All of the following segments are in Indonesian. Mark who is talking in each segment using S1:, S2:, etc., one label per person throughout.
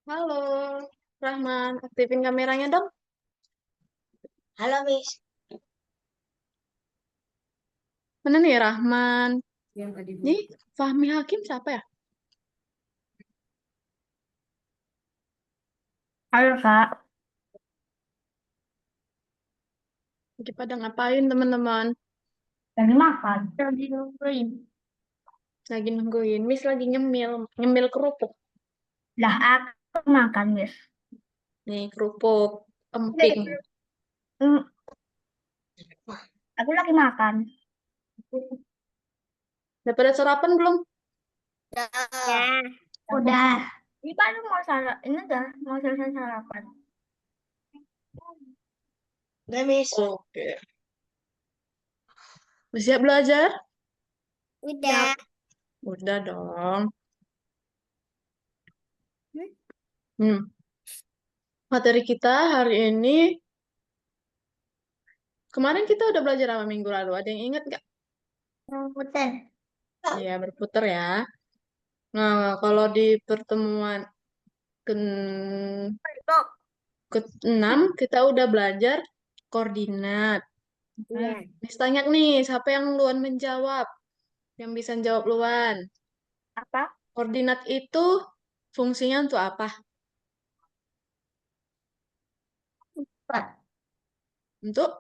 S1: Halo, Rahman, aktifin kameranya dong.
S2: Halo, Miss.
S1: Mana nih Rahman? Nih, Fahmi Hakim siapa ya?
S2: Halo, Kak.
S1: Lagi pada ngapain teman-teman?
S2: Lagi makan. Lagi nungguin.
S1: Lagi nungguin. Miss lagi nyemil, nyemil kerupuk.
S2: Lah, aku makan, Miss.
S1: Nih, kerupuk emping.
S2: Nih. Hmm, aku lagi makan.
S1: Udah pada sarapan belum?
S2: Ya. Udah. Ini baru mau sarapan. Ini udah mau selesai sarapan. Udah, Miss.
S1: Oke. Udah siap belajar?
S2: Udah.
S1: Udah dong.
S2: Hmm?
S1: Hmm. Materi kita hari ini, kemarin kita udah belajar apa minggu lalu? Ada yang ingat nggak?
S2: Komputer.
S1: Iya, berputar ya. Nah, kalau di pertemuan ke
S2: Stop.
S1: keenam kita udah belajar koordinat.
S2: Iya.
S1: Miss tanya nih, siapa yang duluan menjawab? Yang bisa jawab duluan.
S2: Apa?
S1: Koordinat itu fungsinya untuk apa?
S2: Apa?
S1: Untuk?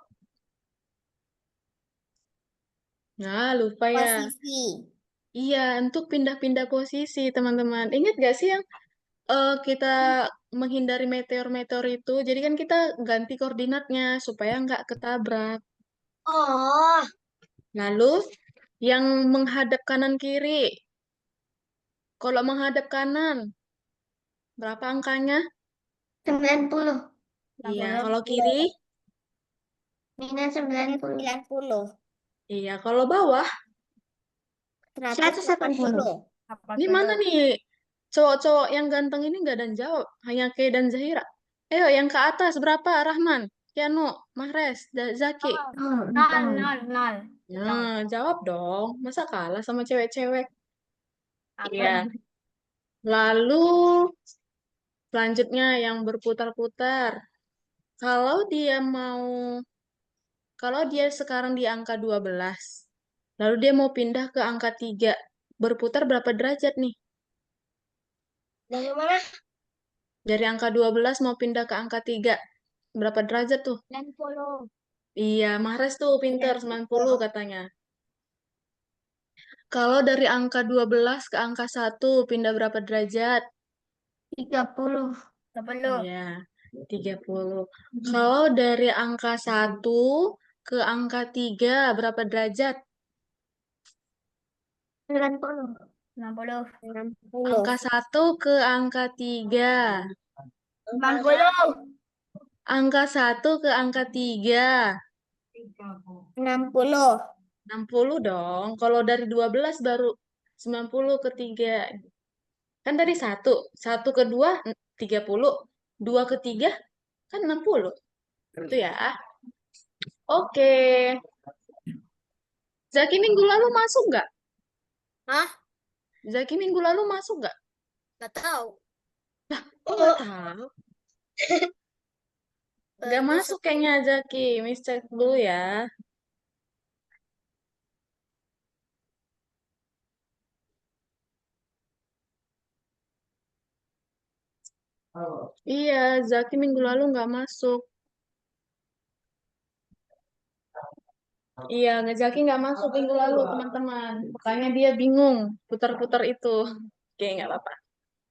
S1: Nah, lupa ya.
S2: Posisi.
S1: Iya, untuk pindah-pindah posisi, teman-teman. Ingat gak sih yang kita menghindari meteor-meteor itu? Jadi kan kita ganti koordinatnya supaya nggak ketabrak.
S2: Oh,
S1: Lalu, yang menghadap kanan kiri. Kalau menghadap kanan, berapa angkanya?
S2: 90.
S1: Iya,
S2: 60.
S1: kalau kiri,
S2: Minus 90. 90.
S1: iya, kalau bawah,
S2: 180.
S1: ini mana nih cowok-cowok yang ganteng ini nggak ada yang jawab, hanya Kay dan Zahira. Ayo, yang ke atas berapa? Rahman, Kiano, Mahrez, Zaki.
S2: Oh, nol, nol, nol. Nol.
S1: Nah, jawab dong. Masa kalah sama cewek-cewek?
S2: Apa?
S1: Iya. Lalu selanjutnya yang berputar-putar. Kalau dia mau, kalau dia sekarang di angka 12, lalu dia mau pindah ke angka 3, berputar berapa derajat nih?
S2: Dari mana?
S1: Dari angka 12 mau pindah ke angka 3. Berapa derajat tuh?
S2: 90.
S1: Iya, Mahrez tuh pinter 90 katanya. Kalau dari angka 12 ke angka 1 pindah berapa derajat?
S2: 30. 30.
S1: Iya, 30. Kalau dari angka 1 ke angka 3 berapa derajat?
S2: 90. 60. 60.
S1: Angka 1 ke angka 3.
S2: 90.
S1: Angka 1 ke angka 3.
S2: 60.
S1: 60 dong. Kalau dari 12 baru 90 ke 3. Kan tadi 1. 1 ke 2, 30. 2 ke 3, kan 60. Itu ya. Oke. Zaki minggu lalu masuk nggak?
S2: Hah?
S1: Zaki minggu lalu masuk nggak?
S2: Gak tahu.
S1: Kok nggak tahu? Nggak
S2: Di
S1: masuk kayaknya Zaki. Miss cek dulu ya. Iya, Zaki minggu lalu nggak masuk. Iya, Zaki nggak masuk minggu lalu, teman-teman. Makanya dia bingung putar-putar itu. Oke, nggak apa-apa.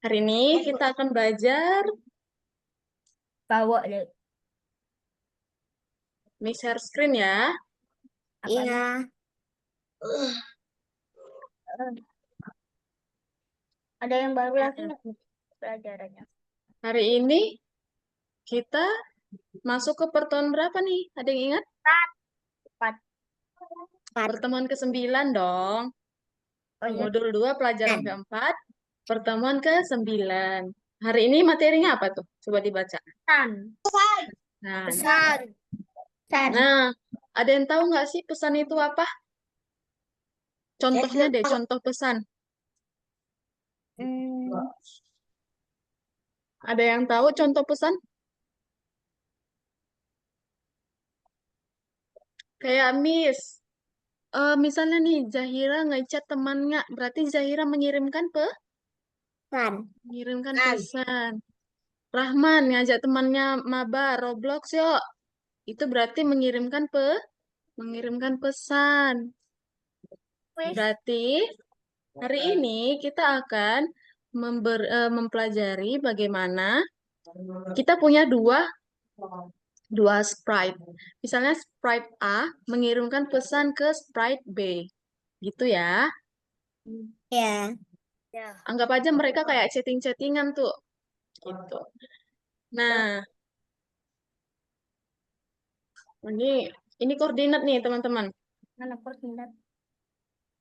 S1: Hari ini kita akan belajar
S2: bawa deh.
S1: Miss share screen ya.
S2: Iya. Ada yang baru lagi nggak nih pelajarannya?
S1: Hari ini kita masuk ke pertemuan berapa nih? Ada yang ingat?
S2: Empat. Empat.
S1: Pertemuan ke-9 dong.
S2: Oh iya.
S1: Modul 2 pelajaran
S2: Dan.
S1: keempat. Pertemuan ke-9. Hari ini materinya apa tuh? Coba dibaca.
S2: Pesan.
S1: Nah,
S2: Pesan. Pesan.
S1: nah, ada yang tahu nggak sih pesan itu apa? Contohnya deh, contoh pesan.
S2: Hmm,
S1: Ada yang tahu contoh pesan? Kayak Miss. Misalnya nih, Zahira ngechat temannya, berarti Zahira
S2: Kan.
S1: mengirimkan
S2: Kan.
S1: pesan. Rahman ngajak temannya mabar Roblox yuk. Itu berarti mengirimkan pesan.
S2: Wis.
S1: Berarti hari ini kita akan mempelajari bagaimana kita punya dua sprite. Misalnya sprite A mengirimkan pesan ke sprite B. Gitu ya.
S2: Ya. Ya.
S1: Anggap aja mereka kayak chatting-chattingan tuh. Gitu. Nah, ini ini koordinat nih teman-teman.
S2: Mana koordinat?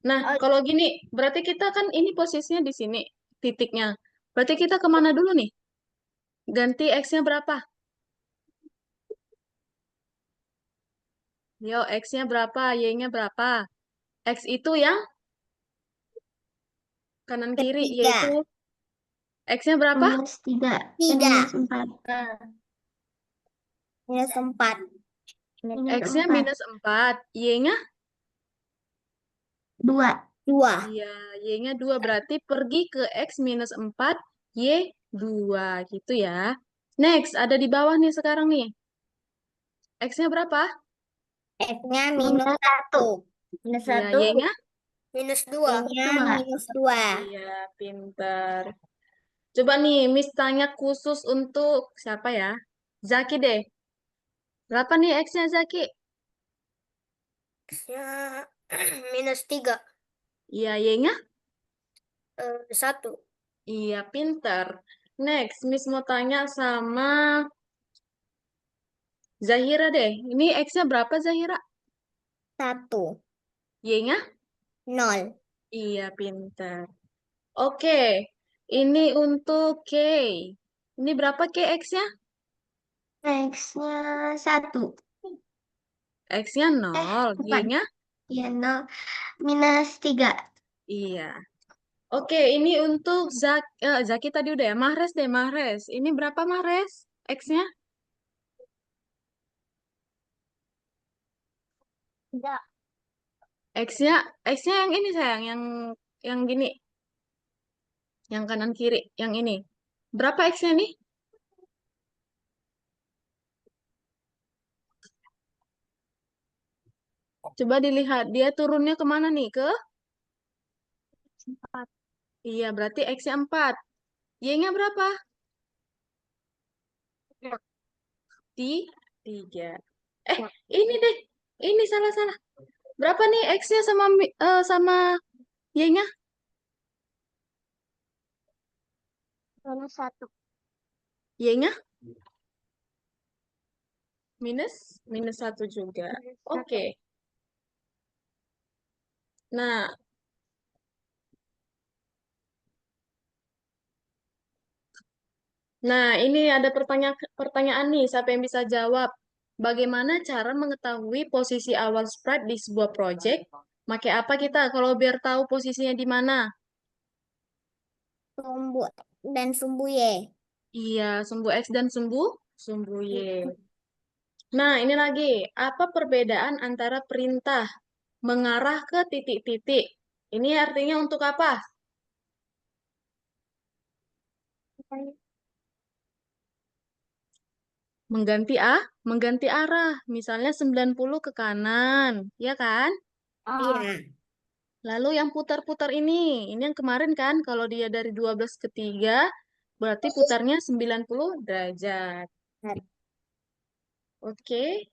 S1: Nah,
S2: Oh,
S1: kalau gini, berarti kita kan ini posisinya di sini, titiknya. Berarti kita kemana dulu nih? Ganti X-nya berapa? Yo, X-nya berapa? Y-nya berapa? X itu yang kanan kiri, Y itu
S2: ketiga.
S1: X-nya berapa?
S2: -3. Tiga. -4. -4.
S1: X-nya minus 4, Y-nya?
S2: Dua. Dua.
S1: Iya, Y-nya 2. Berarti pergi ke X minus 4, Y 2. Gitu ya. Next, ada di bawah nih sekarang nih. X-nya berapa?
S2: F-nya -1. Minus
S1: Iya,
S2: satu.
S1: Y-nya?
S2: -2. Y-nya -2.
S1: Iya, pinter. Coba nih, Miss tanya khusus untuk siapa ya? Zaki deh. Berapa nih X-nya Zaki?
S2: X-nya -3.
S1: Iya, Y-nya?
S2: 1.
S1: Iya, pinter. Next, Miss mau tanya sama Zahira deh. Ini X-nya berapa Zahira?
S2: 1.
S1: Y-nya?
S2: 0.
S1: Iya, pinter. Oke, ini untuk K. Ini berapa K X-nya?
S2: X-nya 1.
S1: X-nya 0.
S2: Bukan.
S1: Y-nya?
S2: Ya, 0. -3.
S1: Iya. Oke, ini untuk Zaki tadi udah ya. Mahrez deh, Mahrez. Ini berapa Mahrez? X-nya?
S2: Tidak.
S1: X-nya, X-nya yang ini sayang, yang gini, yang kanan kiri, yang ini. Berapa X-nya nih? Coba dilihat, dia turunnya kemana nih? Ke?
S2: 4.
S1: Iya, berarti X-nya 4. Y-nya berapa? Di 3. Eh, ini deh. Ini salah-salah. Berapa nih X-nya sama Y-nya?
S2: -1.
S1: Y-nya minus 1 juga. Oke. Nah, ini ada pertanyaan nih, siapa yang bisa jawab? Bagaimana cara mengetahui posisi awal sprite di sebuah project? Pakai apa kita kalau biar tahu posisinya di mana?
S2: Sumbu dan sumbu Y.
S1: Iya, sumbu X dan sumbu Y. Nah, ini lagi, apa perbedaan antara perintah mengarah ke titik-titik? Ini artinya untuk apa? Mengganti arah. Misalnya 90 ke kanan, ya kan?
S2: Iya.
S1: Lalu yang putar-putar ini yang kemarin kan, kalau dia dari 12 ke 3, berarti putarnya 90 derajat. Oke.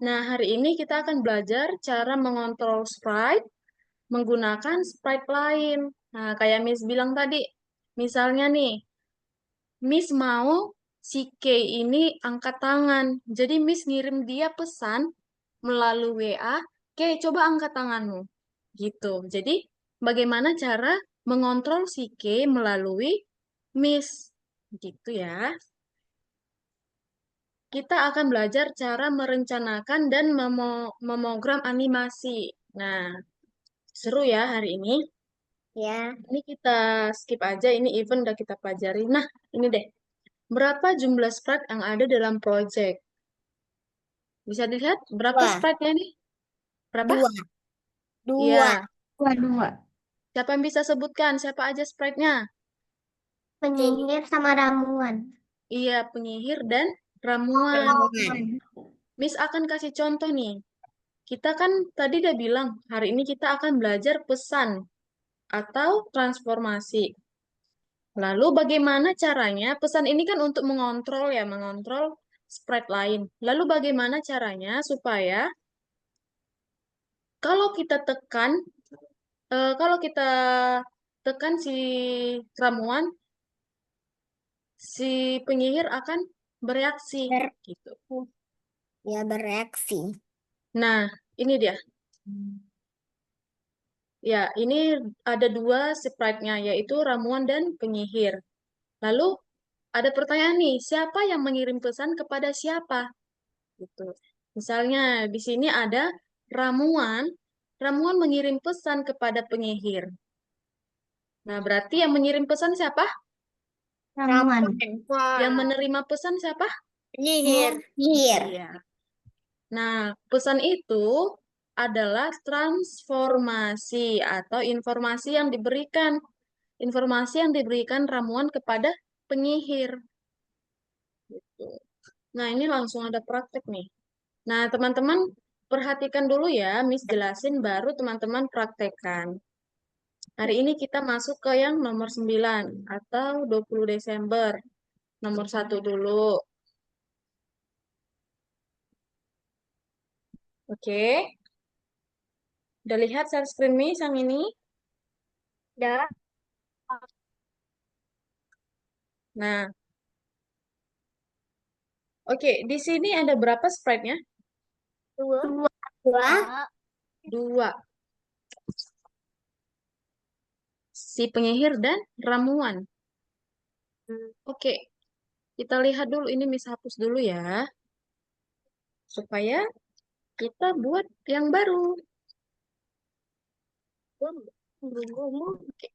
S1: Nah, hari ini kita akan belajar cara mengontrol sprite menggunakan sprite lain. Nah, kayak Miss bilang tadi, misalnya nih, Miss mau si K ini angkat tangan. Jadi Miss ngirim dia pesan melalui WA, K, coba angkat tanganmu. Gitu. Jadi, bagaimana cara mengontrol si K melalui Miss? Gitu ya. Kita akan belajar cara merencanakan dan memogram animasi. Nah, seru ya hari ini.
S2: Ya.
S1: Ini kita skip aja, ini event udah kita pelajari. Nah, ini deh. Berapa jumlah sprite yang ada dalam project? Bisa dilihat berapa
S2: Dua.
S1: sprite-nya nih? Berapa?
S2: Dua. Dua.
S1: Iya.
S2: Dua.
S1: Siapa yang bisa sebutkan? Siapa aja sprite-nya?
S2: Penyihir sama ramuan.
S1: Iya, penyihir dan ramuan.
S2: Ramuan.
S1: Miss akan kasih contoh nih. Kita kan tadi udah bilang, hari ini kita akan belajar pesan atau transformasi. Lalu bagaimana caranya? Pesan ini kan untuk mengontrol ya, mengontrol sprite lain. Lalu bagaimana caranya supaya kalau kita tekan, kalau kita tekan si ramuan, si penyihir akan bereaksi
S2: Ber
S1: gitu.
S2: ya bereaksi.
S1: Nah, ini dia. Ya, ini ada dua sprite-nya, yaitu ramuan dan penyihir. Lalu ada pertanyaan nih, siapa yang mengirim pesan kepada siapa? Gitu. Misalnya di sini ada ramuan, ramuan mengirim pesan kepada penyihir. Nah, berarti yang mengirim pesan siapa?
S2: Ramuan.
S1: Yang menerima pesan siapa?
S2: Penyihir. Penyihir.
S1: Iya. Nah, pesan itu adalah transformasi atau informasi yang diberikan ramuan kepada penyihir. Gitu. Nah, ini langsung ada praktek nih. Nah, teman-teman perhatikan dulu ya, Miss jelasin baru teman-teman praktekkan. Hari ini kita masuk ke yang nomor 9 atau 20 Desember. Nomor 1 dulu. Oke. Udah lihat share screen Miss yang ini?
S2: Udah.
S1: Nah, oke. Di sini ada berapa sprite-nya?
S2: Dua. Dua.
S1: Dua. Si penyihir dan ramuan. Oke. Kita lihat dulu. Ini Miss hapus dulu ya. Supaya kita buat yang baru. Oke.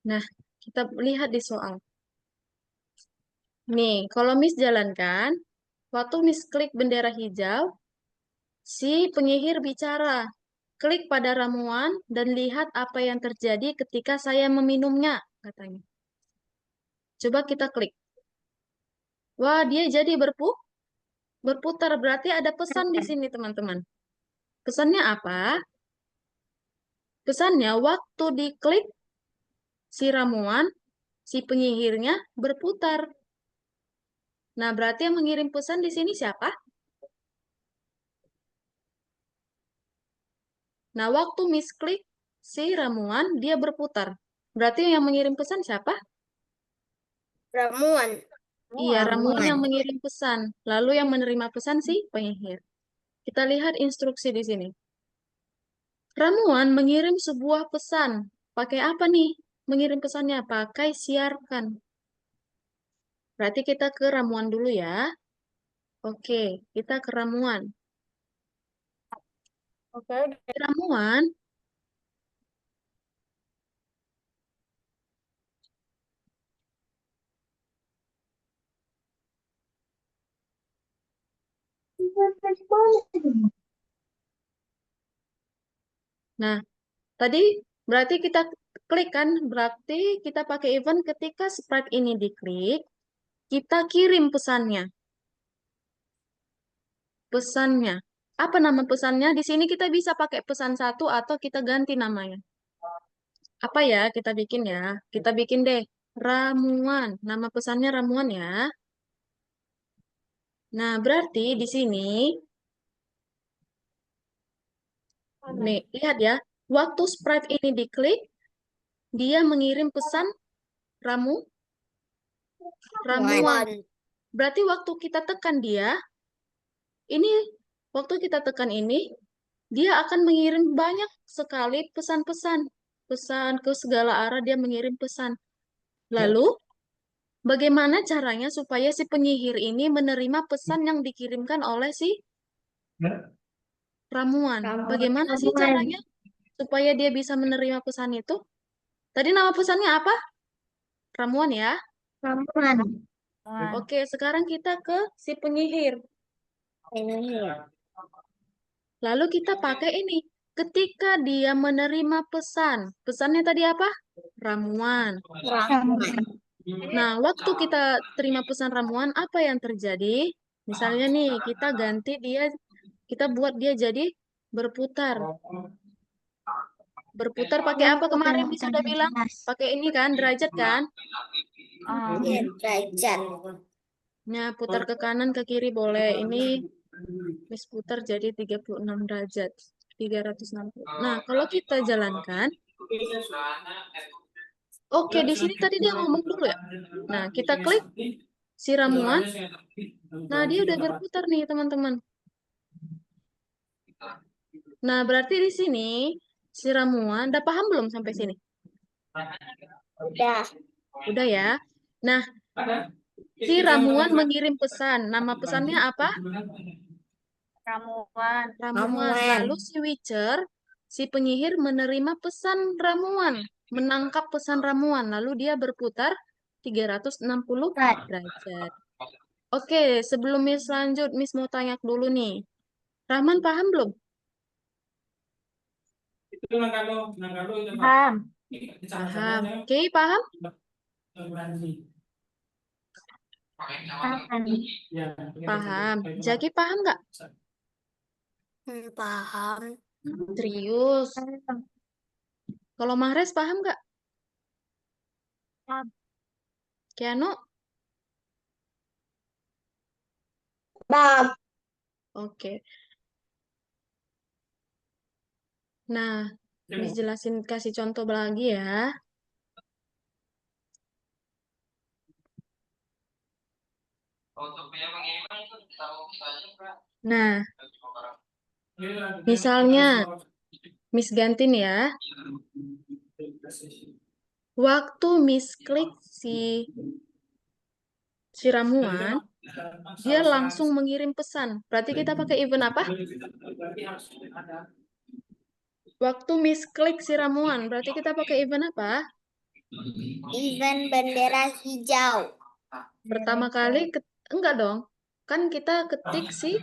S1: Nah, kita lihat di soal. Nih, kalau Miss jalankan, waktu Miss klik bendera hijau, si penyihir bicara. Klik pada ramuan dan lihat apa yang terjadi ketika saya meminumnya, katanya. Coba kita klik. Wah, dia jadi berputar. Berarti ada pesan di sini, teman-teman. Pesannya apa? Pesannya waktu diklik si ramuan, si penyihirnya berputar. Nah, berarti yang mengirim pesan di sini siapa? Nah, waktu misklik si ramuan, dia berputar. Berarti yang mengirim pesan siapa?
S2: Ramuan.
S1: Iya, ramuan yang
S2: Ramuan.
S1: mengirim pesan. Lalu yang menerima pesan si penyihir. Kita lihat instruksi di sini. Ramuan mengirim sebuah pesan. Pakai apa nih? Mengirim pesannya pakai siarkan. Berarti kita ke ramuan dulu ya. Oke, kita ke ramuan.
S2: Oke.
S1: Ramuan, nah tadi berarti kita klik kan, berarti kita pakai event ketika sprite ini diklik, kita kirim pesannya. Pesannya. Apa nama pesannya? Di sini kita bisa pakai pesan satu atau kita ganti namanya. Apa ya kita bikin ya? Kita bikin deh ramuan. Nama pesannya ramuan ya. Nah, berarti di sini, nih, lihat ya. Waktu sprite ini diklik, dia mengirim pesan ramu, ramuan. Berarti waktu kita tekan dia, ini waktu kita tekan ini, dia akan mengirim banyak sekali pesan-pesan. Pesan ke segala arah dia mengirim pesan. Lalu, bagaimana caranya supaya si penyihir ini menerima pesan yang dikirimkan oleh si ramuan? Bagaimana sih caranya supaya dia bisa menerima pesan itu? Tadi nama pesannya apa? Ramuan ya.
S2: Ramuan.
S1: Oke, sekarang kita ke si penyihir. Lalu kita pakai ini. Ketika dia menerima pesan. Pesannya tadi apa? Ramuan.
S2: Ramuan.
S1: Nah, waktu kita terima pesan ramuan, apa yang terjadi? Misalnya nih, kita ganti dia, kita buat dia jadi berputar. Berputar pakai apa kemarin Miss sudah bilang? Pakai ini kan, derajat kan?
S2: Iya, derajat.
S1: Nah, putar ke kanan, ke kiri boleh. Ini Miss putar jadi 36 derajat. 360. Nah, kalau kita jalankan, oke, di sini tadi dia ngomong dulu ya. Nah, kita klik si ramuan. Nah, dia udah berputar nih, teman-teman. Nah, berarti di sini si ramuan, udah paham belum sampai sini?
S2: Udah.
S1: Udah ya. Nah, si ramuan mengirim pesan. Nama pesannya apa?
S2: Ramuan.
S1: Ramuan. Lalu si Witcher, si penyihir menerima pesan ramuan, menangkap pesan ramuan, lalu dia berputar 360 derajat. Oke, sebelum Miss lanjut, Miss mau tanya dulu nih. Rahman paham belum?
S2: Paham.
S1: Paham. Oke, paham?
S2: Paham.
S1: Paham. Jaki paham nggak?
S2: Paham.
S1: Serius. Kalau Mahrez paham nggak?
S2: Paham.
S1: Kiano?
S2: Paham.
S1: Oke. Nah, Miss jelasin kasih contoh lagi ya. Nah, misalnya Miss gantin ya. Waktu Miss klik si ramuan, dia langsung mengirim pesan. Berarti kita pakai event apa? Waktu Miss klik si ramuan, berarti kita pakai event apa?
S2: Event bendera hijau.
S1: Pertama kali, enggak dong. Kan kita ketik si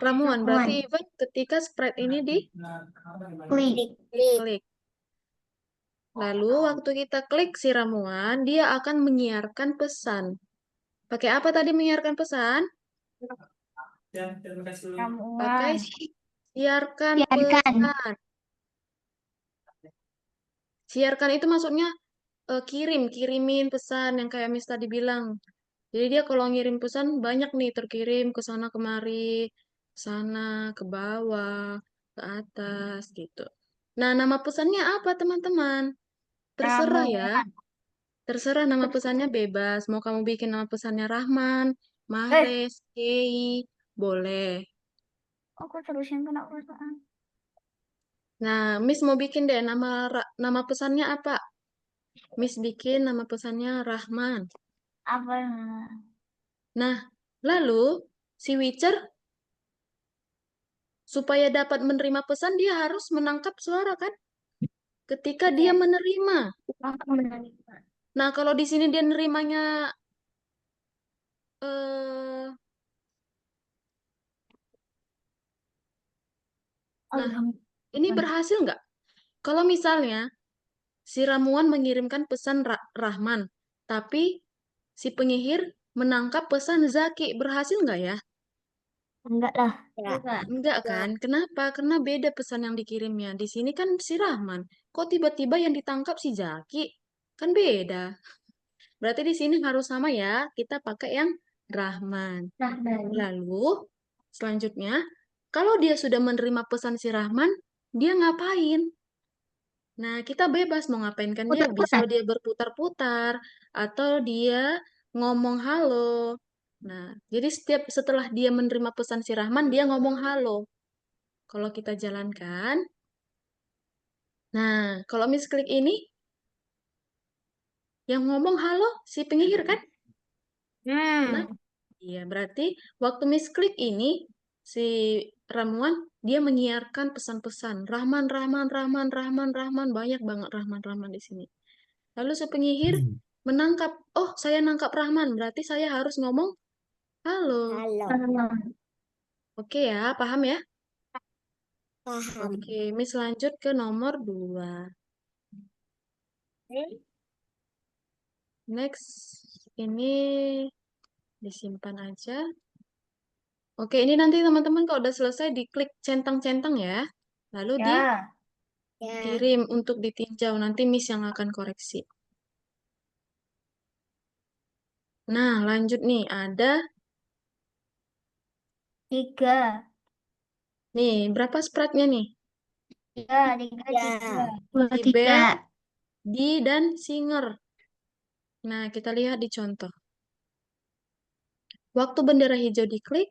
S1: ramuan. Berarti event ketika sprite ini
S2: Klik.
S1: diklik. Lalu waktu kita klik si ramuan, dia akan menyiarkan pesan. Pakai apa tadi menyiarkan pesan? Pakai
S2: Ramuan.
S1: siarkan
S2: Biarkan.
S1: pesan. Siarkan itu maksudnya kirimin pesan yang kayak Miss tadi bilang. Jadi dia kalau ngirim pesan banyak nih terkirim ke sana kemari, ke sana, ke bawah, ke atas gitu. Nah, nama pesannya apa teman-teman? Terserah ya.
S2: Ramuan.
S1: Terserah nama pesannya bebas. Mau kamu bikin nama pesannya Rahman, Mahrez, Kei, boleh.
S2: Aku terusin kena perusahaan.
S1: Nah, Miss mau bikin deh nama pesannya apa? Miss bikin nama pesannya Rahman.
S2: Apa?
S1: Nah, lalu si Witcher supaya dapat menerima pesan dia harus menangkap suara kan? Ketika dia menerima.
S2: Aku menerima.
S1: Nah, kalau di sini dia nerimanya eh nah, ini berhasil nggak? Kalau misalnya si ramuan mengirimkan pesan Rahman, tapi si penyihir menangkap pesan Zaki, berhasil nggak ya?
S2: Enggak lah. Enggak.
S1: Enggak kan? Kenapa? Karena beda pesan yang dikirimnya. Di sini kan si Rahman. Kok tiba-tiba yang ditangkap si Zaki? Kan beda. Berarti di sini harus sama ya. Kita pakai yang Rahman.
S2: Rahman.
S1: Lalu, selanjutnya, kalau dia sudah menerima pesan si Rahman, dia ngapain? Nah, kita bebas mau ngapain kan dia. Bisa
S2: Putar-putar.
S1: dia berputar-putar, atau dia ngomong halo. Nah, jadi setelah dia menerima pesan si Rahman, dia ngomong halo. Kalau kita jalankan, nah, kalau misklik ini, Yang ngomong halo si penyihir kan? Nah,
S2: Hmm.
S1: iya, berarti waktu Miss Klik ini, si ramuan, dia menyiarkan pesan-pesan. Rahman, Rahman, Rahman, Rahman, Rahman. Banyak banget Rahman, Rahman di sini. Lalu si penyihir menangkap, oh saya nangkap Rahman, berarti saya harus ngomong halo.
S2: Halo.
S1: Oke ya, paham ya?
S2: Paham.
S1: Oke, Miss lanjut ke nomor 2. Next, ini disimpan aja. Oke, ini nanti teman-teman kalau udah selesai diklik centang-centang ya. Lalu
S2: Ya. Ya.
S1: dikirim untuk ditinjau. Nanti Miss yang akan koreksi. Nah, lanjut nih. Ada
S2: Tiga.
S1: nih, berapa sprite-nya nih?
S2: Tiga. Tiga. Tiga. Dua,
S1: Si
S2: tiga.
S1: Bell, Dee, dan Singer. Nah, kita lihat di contoh. Waktu bendera hijau diklik.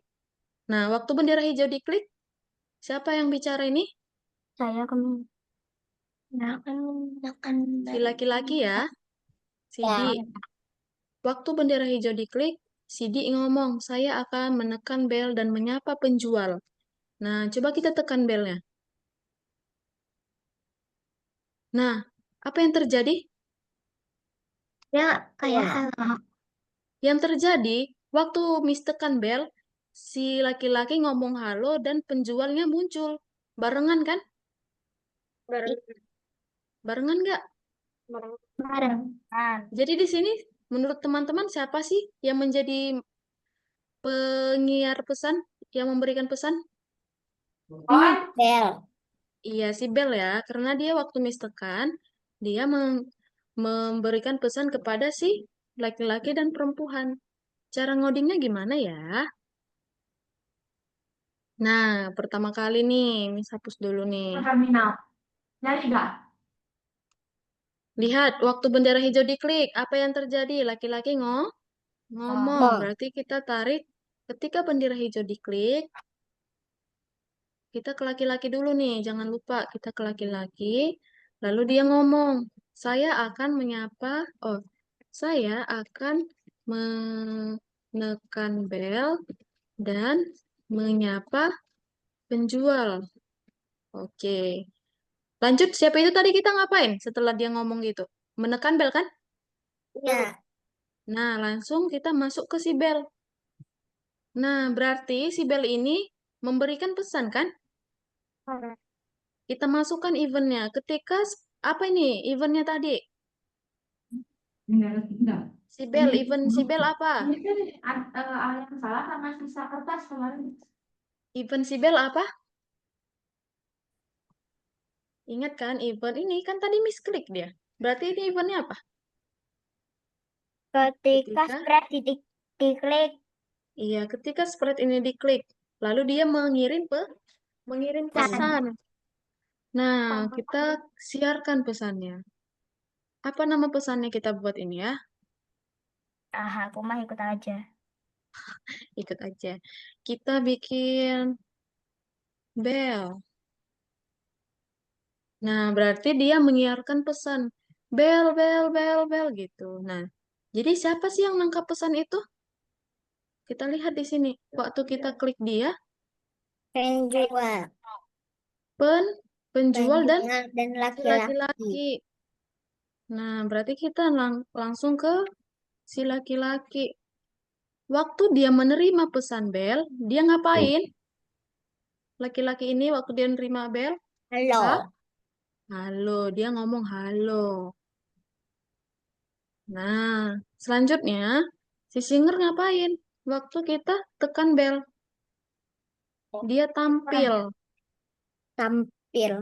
S1: Nah, waktu bendera hijau diklik, siapa yang bicara ini?
S2: Saya akan menggunakan
S1: Si laki-laki ya, si Dee.
S2: ya.
S1: Waktu bendera hijau diklik, si Dee ngomong, saya akan menekan bel dan menyapa penjual. Nah, coba kita tekan belnya. Nah, apa yang terjadi?
S2: Ya, kayak halo.
S1: Yang terjadi, waktu Miss tekan bel, si laki-laki ngomong halo dan penjualnya muncul. Barengan kan?
S2: Bareng.
S1: Barengan nggak?
S2: Bareng.
S1: Jadi di sini, menurut teman-teman siapa sih yang menjadi penyiar pesan, yang memberikan pesan?
S2: Bel.
S1: Iya, si Bel ya. Karena dia waktu Miss tekan, dia memberikan pesan kepada si laki-laki dan perempuan. Cara ngodingnya gimana ya? Nah, pertama kali nih, Miss hapus dulu nih.
S2: Terminal. Nyari nggak?
S1: Lihat, waktu bendera hijau diklik, apa yang terjadi? Laki-laki ngomong.
S2: Ngomong.
S1: Berarti kita tarik, ketika bendera hijau diklik, kita ke laki-laki dulu nih. Jangan lupa, kita ke laki-laki. Lalu dia ngomong, saya akan menyapa, oh, saya akan menekan bel dan menyapa penjual. Oke. Lanjut, siapa itu tadi kita ngapain setelah dia ngomong gitu? Menekan bel kan?
S2: Ya.
S1: Nah, langsung kita masuk ke si bel. Nah, berarti si bel ini memberikan pesan kan? Kita masukkan eventnya. Ketika, apa ini eventnya tadi?
S2: Enggak, enggak.
S1: Si
S2: Ini
S1: bel, event si bel apa?
S2: ini kan yang salah sama sisa kertas kemarin.
S1: Event si bel apa? Ingat kan, event ini kan tadi misklik dia. Berarti ini eventnya apa?
S2: Ketika
S1: Ketika,
S2: spread diklik.
S1: iya, ketika spread ini diklik, lalu dia mengirim
S2: Dan
S1: pesan. Nah, kita siarkan pesannya. Apa nama pesannya kita buat ini ya?
S2: aku mah ikut aja.
S1: Ikut aja. Kita bikin bel. Nah, berarti dia menyiarkan pesan. Bel, bel, bel, bel gitu. Nah, jadi siapa sih yang nangkap pesan itu? Kita lihat di sini. Waktu kita klik dia,
S2: Penjual.
S1: pen, penjual dan
S2: Penjual dan
S1: si
S2: laki-laki.
S1: laki-laki. Nah, berarti kita langsung ke si laki-laki. Waktu dia menerima pesan bel, dia ngapain? Laki-laki ini waktu dia menerima bel, hah?
S2: Halo.
S1: Halo, dia ngomong halo. Nah, selanjutnya si singer ngapain? Waktu kita tekan bel, dia tampil.
S2: Tampil.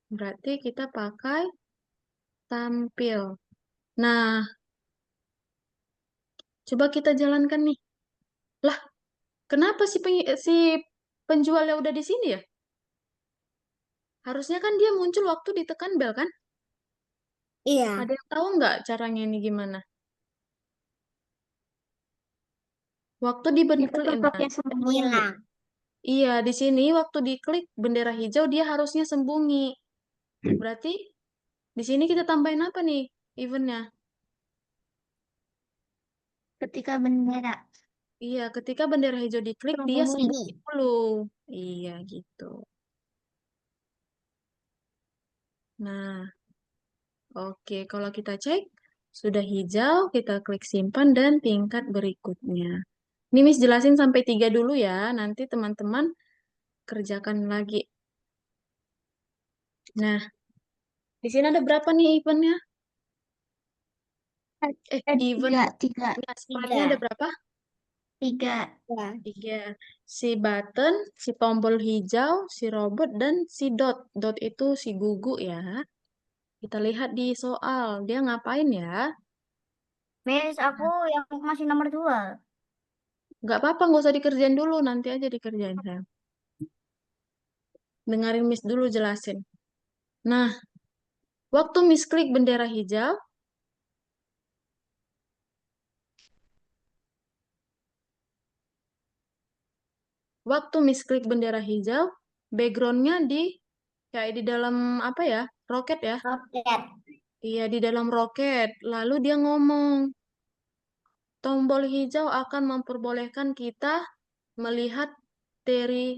S1: Berarti kita pakai tampil. Nah, coba kita jalankan nih. Lah, kenapa si penjualnya udah di sini ya? Harusnya kan dia muncul waktu ditekan bel kan?
S2: Iya.
S1: Ada yang tahu nggak caranya ini gimana? Waktu
S2: Itu
S1: dibentuk, nah,
S2: tutup ya sembunyi. Hilang.
S1: Iya, di sini waktu diklik bendera hijau dia harusnya sembunyi. Berarti di sini kita tambahin apa nih eventnya?
S2: Ketika bendera
S1: Iya, ketika bendera hijau diklik dia sembunyi
S2: sembunyi.
S1: dulu. Iya, gitu. Nah, oke, kalau kita cek sudah hijau, kita klik simpan dan tingkat berikutnya. Ini Miss jelasin sampai 3 dulu ya, nanti teman-teman kerjakan lagi. Nah, di sini ada berapa nih eventnya? Event
S2: Tiga, tiga.
S1: ya, sprite-nya ada
S2: Tiga.
S1: berapa?
S2: Tiga. Ya.
S1: 3. Si button, si tombol hijau, si robot, dan si dot. Dot itu si gugu ya. Kita lihat di soal, dia ngapain ya?
S2: Miss, aku yang masih nomor 2.
S1: Nggak apa-apa, nggak usah dikerjain dulu, nanti aja dikerjain saya. Dengerin Miss dulu jelasin. Nah, waktu Miss klik bendera hijau, waktu Miss klik bendera hijau, backgroundnya kayak di dalam apa ya? Roket ya?
S2: Roket.
S1: Iya, di dalam roket. Lalu dia ngomong, tombol hijau akan memperbolehkan kita melihat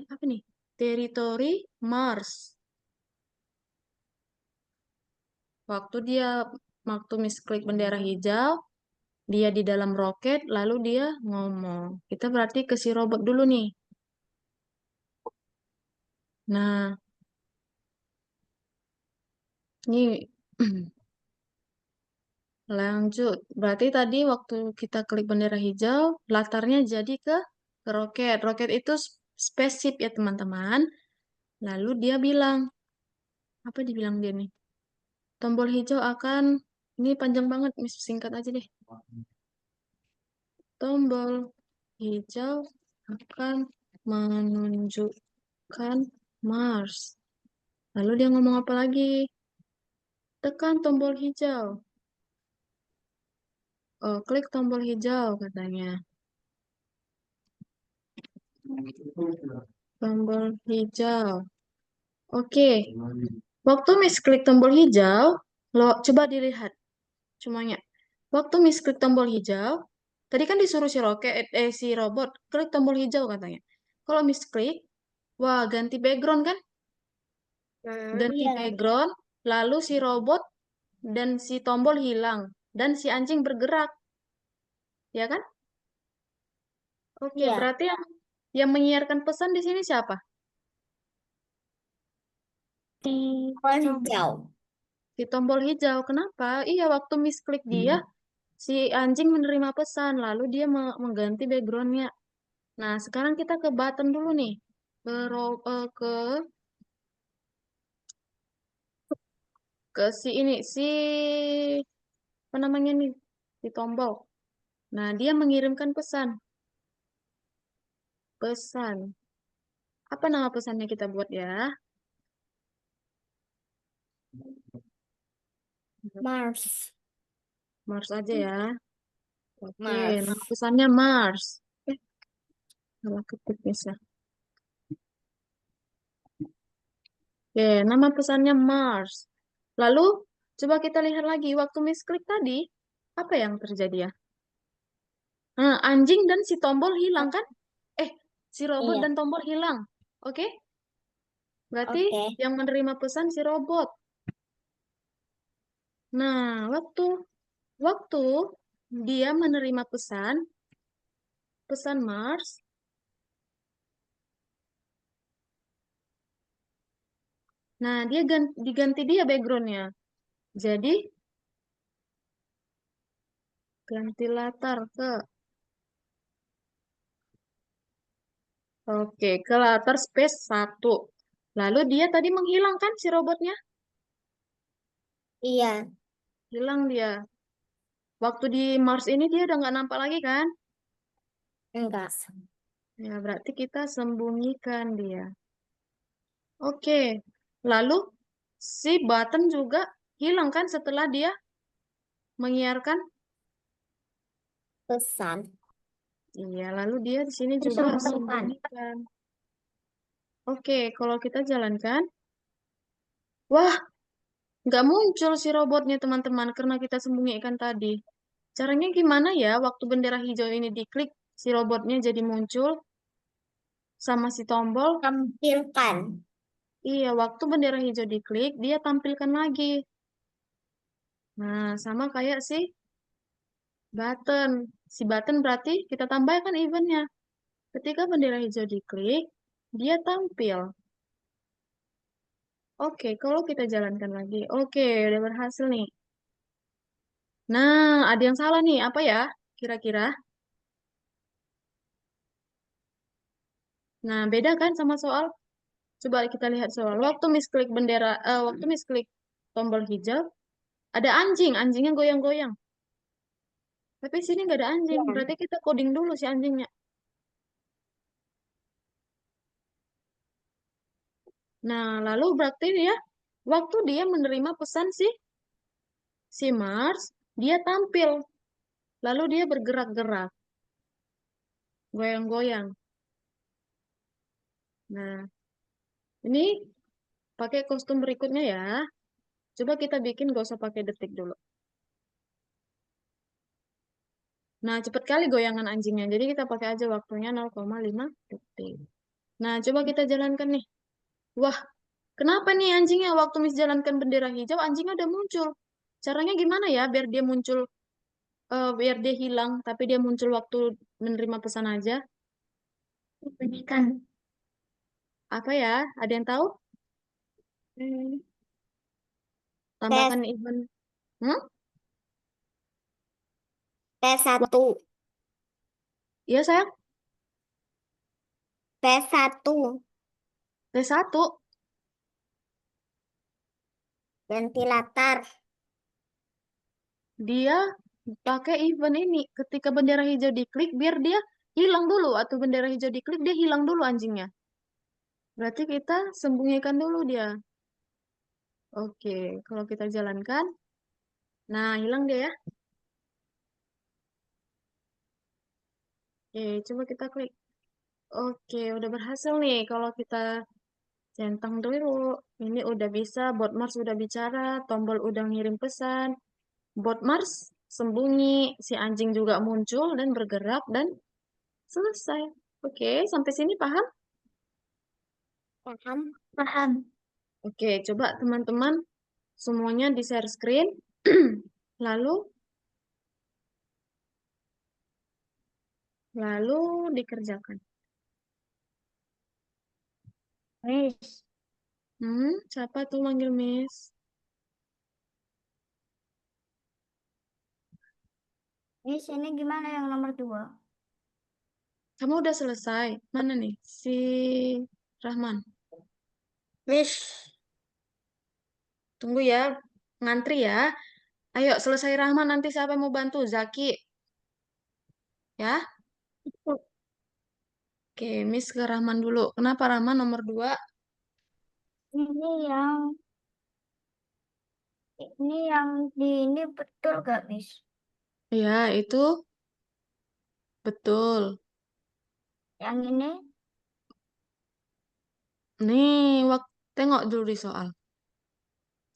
S1: apa nih? Teritori Mars. Waktu dia waktu Miss klik bendera hijau, dia di dalam roket, lalu dia ngomong. Kita berarti ke si robot dulu nih. Nah, ini lanjut. Berarti tadi waktu kita klik bendera hijau, latarnya jadi ke roket. Roket itu spaceship ya teman-teman. Lalu dia bilang, apa dibilang dia nih? Tombol hijau akan, ini panjang banget, Miss singkat aja deh. Tombol hijau akan menunjukkan Mars. Lalu dia ngomong apa lagi? Tekan tombol hijau. Oh, klik tombol hijau katanya. Tombol hijau. Oke. Waktu Miss klik tombol hijau, lo coba dilihat semuanya. Waktu Miss klik tombol hijau, tadi kan disuruh si roket, si robot klik tombol hijau katanya. Kalau Miss klik, wah ganti background kan? Ganti
S2: Iya.
S1: background, lalu si robot dan si tombol hilang dan si anjing bergerak, ya kan? Oke,
S2: Iya.
S1: berarti yang menyiarkan pesan di sini siapa?
S2: Di hijau.
S1: Si tombol hijau. Kenapa? Iya, waktu Miss klik dia, si anjing menerima pesan, lalu dia mengganti backgroundnya. Nah, sekarang kita ke button dulu nih. Ke si ini, apa namanya nih? Si tombol. Nah, dia mengirimkan pesan. Pesan. Apa nama pesannya kita buat ya?
S2: Mars.
S1: Mars aja ya. Oke, nama
S2: Mars.
S1: pesannya Mars. Eh, salah ketik bisa. Oke, nama pesannya Mars. Lalu, coba kita lihat lagi. Waktu misklik tadi, apa yang terjadi ya? Nah, anjing dan si tombol hilang kan? Si robot
S2: Iya.
S1: dan tombol hilang. Oke? Berarti
S2: Oke.
S1: yang menerima pesan si robot. Nah, waktu dia menerima pesan Mars, nah dia diganti dia backgroundnya. Jadi ganti latar ke latar space 1. Lalu dia tadi menghilang kan si robotnya?
S2: Iya.
S1: Hilang dia. Waktu di Mars ini dia udah nggak nampak lagi kan?
S2: Enggak.
S1: Ya, berarti kita sembunyikan dia. Oke. Lalu si button juga hilang kan setelah dia menyiarkan?
S2: Pesan.
S1: Iya, lalu dia di sini juga
S2: Disembunyikan.
S1: sembunyikan. Oke, kalau kita jalankan, wah, nggak muncul si robotnya teman-teman karena kita sembunyikan tadi. Caranya gimana ya waktu bendera hijau ini diklik, si robotnya jadi muncul sama si tombol?
S2: Tampilkan.
S1: Iya, waktu bendera hijau diklik, dia tampilkan lagi. Nah, sama kayak si button. Si button berarti kita tambahkan eventnya. Ketika bendera hijau diklik, dia tampil. Oke, kalau kita jalankan lagi. Oke, udah berhasil nih. Nah, ada yang salah nih. Apa ya? Kira-kira? Nah, beda kan sama soal? Coba kita lihat soal. Waktu misklik tombol hijau, ada anjing. Anjingnya goyang-goyang. Tapi sini nggak ada anjing.
S2: Ya.
S1: Berarti kita coding dulu si anjingnya. Nah, lalu berarti dia, waktu dia menerima pesan si Mars, dia tampil. Lalu dia bergerak-gerak, goyang-goyang. Nah, ini pakai kostum berikutnya ya. Coba kita bikin gak usah pakai detik dulu. Nah, cepet kali goyangan anjingnya. Jadi kita pakai aja waktunya 0,5 detik. Nah, coba kita jalankan nih. Wah, kenapa nih anjingnya waktu Miss jalankan bendera hijau, anjingnya udah muncul. Caranya gimana ya biar dia muncul, biar dia hilang, tapi dia muncul waktu menerima pesan aja?
S2: Bunyikan.
S1: Apa ya? Ada yang tahu?
S2: Hmm. Tes,
S1: Tambahkan event. Hmm?
S2: tes
S1: Wah,
S2: satu.
S1: iya sayang.
S2: Tes satu.
S1: T1.
S2: Ventilator.
S1: Dia pakai event ini. Ketika bendera hijau diklik, biar dia hilang dulu. Atau bendera hijau diklik, dia hilang dulu anjingnya. Berarti kita sembunyikan dulu dia. Oke, kalau kita jalankan. Nah, hilang dia ya. Oke, coba kita klik. Oke, udah berhasil nih. Kalau kita centang dulu. Ini udah bisa, bot Mars udah bicara, tombol udah ngirim pesan. Bot Mars sembunyi, si anjing juga muncul dan bergerak dan selesai. Oke, sampai sini paham?
S2: Paham? Paham.
S1: Oke, coba teman-teman semuanya di share screen. Lalu, lalu dikerjakan.
S2: Miss,
S1: Siapa tuh manggil Miss?
S2: Miss ini gimana yang nomor dua?
S1: Kamu udah selesai? Mana nih? Si Rahman.
S2: Miss,
S1: Tunggu ya, ngantri ya. Ayo, selesai Rahman, nanti siapa yang mau bantu? Zaki, ya? Oke, Miss ke Rahman dulu. Kenapa Rahman nomor 2?
S2: ini yang ini betul gak, Miss?
S1: Ya, itu betul.
S2: Yang ini
S1: Nih, tengok dulu di soal.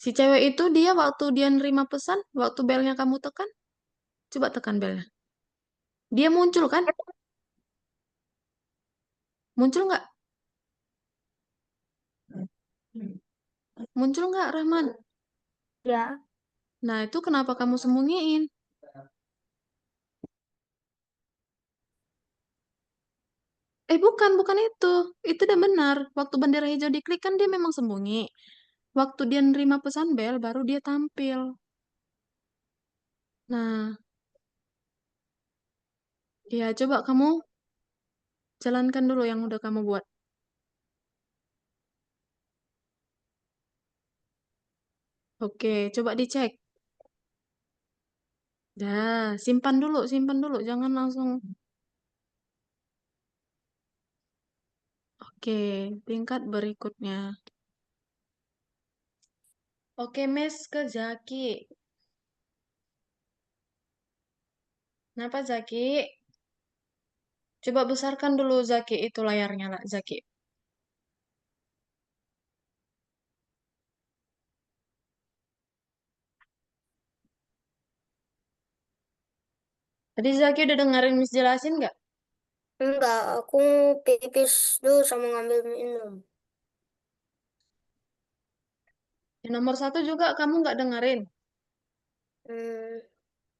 S1: Si cewek itu dia waktu dia nerima pesan, waktu belnya kamu tekan, coba tekan belnya. Dia muncul kan? Muncul nggak? Muncul nggak, Rahman?
S2: ya,
S1: Nah, itu kenapa kamu sembunyiin? Bukan, bukan itu. Itu udah benar. Waktu bendera hijau diklik kan dia memang sembunyi. Waktu dia nerima pesan bel, baru dia tampil. Nah, ya coba kamu jalankan dulu yang udah kamu buat. Oke, coba dicek. Dah, simpan dulu. Jangan langsung. Oke, tingkat berikutnya. Oke, Miss ke Zaki. Kenapa Zaki? Coba besarkan dulu Zaki itu layarnya lah, Zaki. Tadi Zaki udah dengerin Miss jelasin nggak?
S2: Enggak, aku pipis dulu sama ngambil minum.
S1: Yang nomor satu juga kamu nggak dengerin.
S2: Hmm,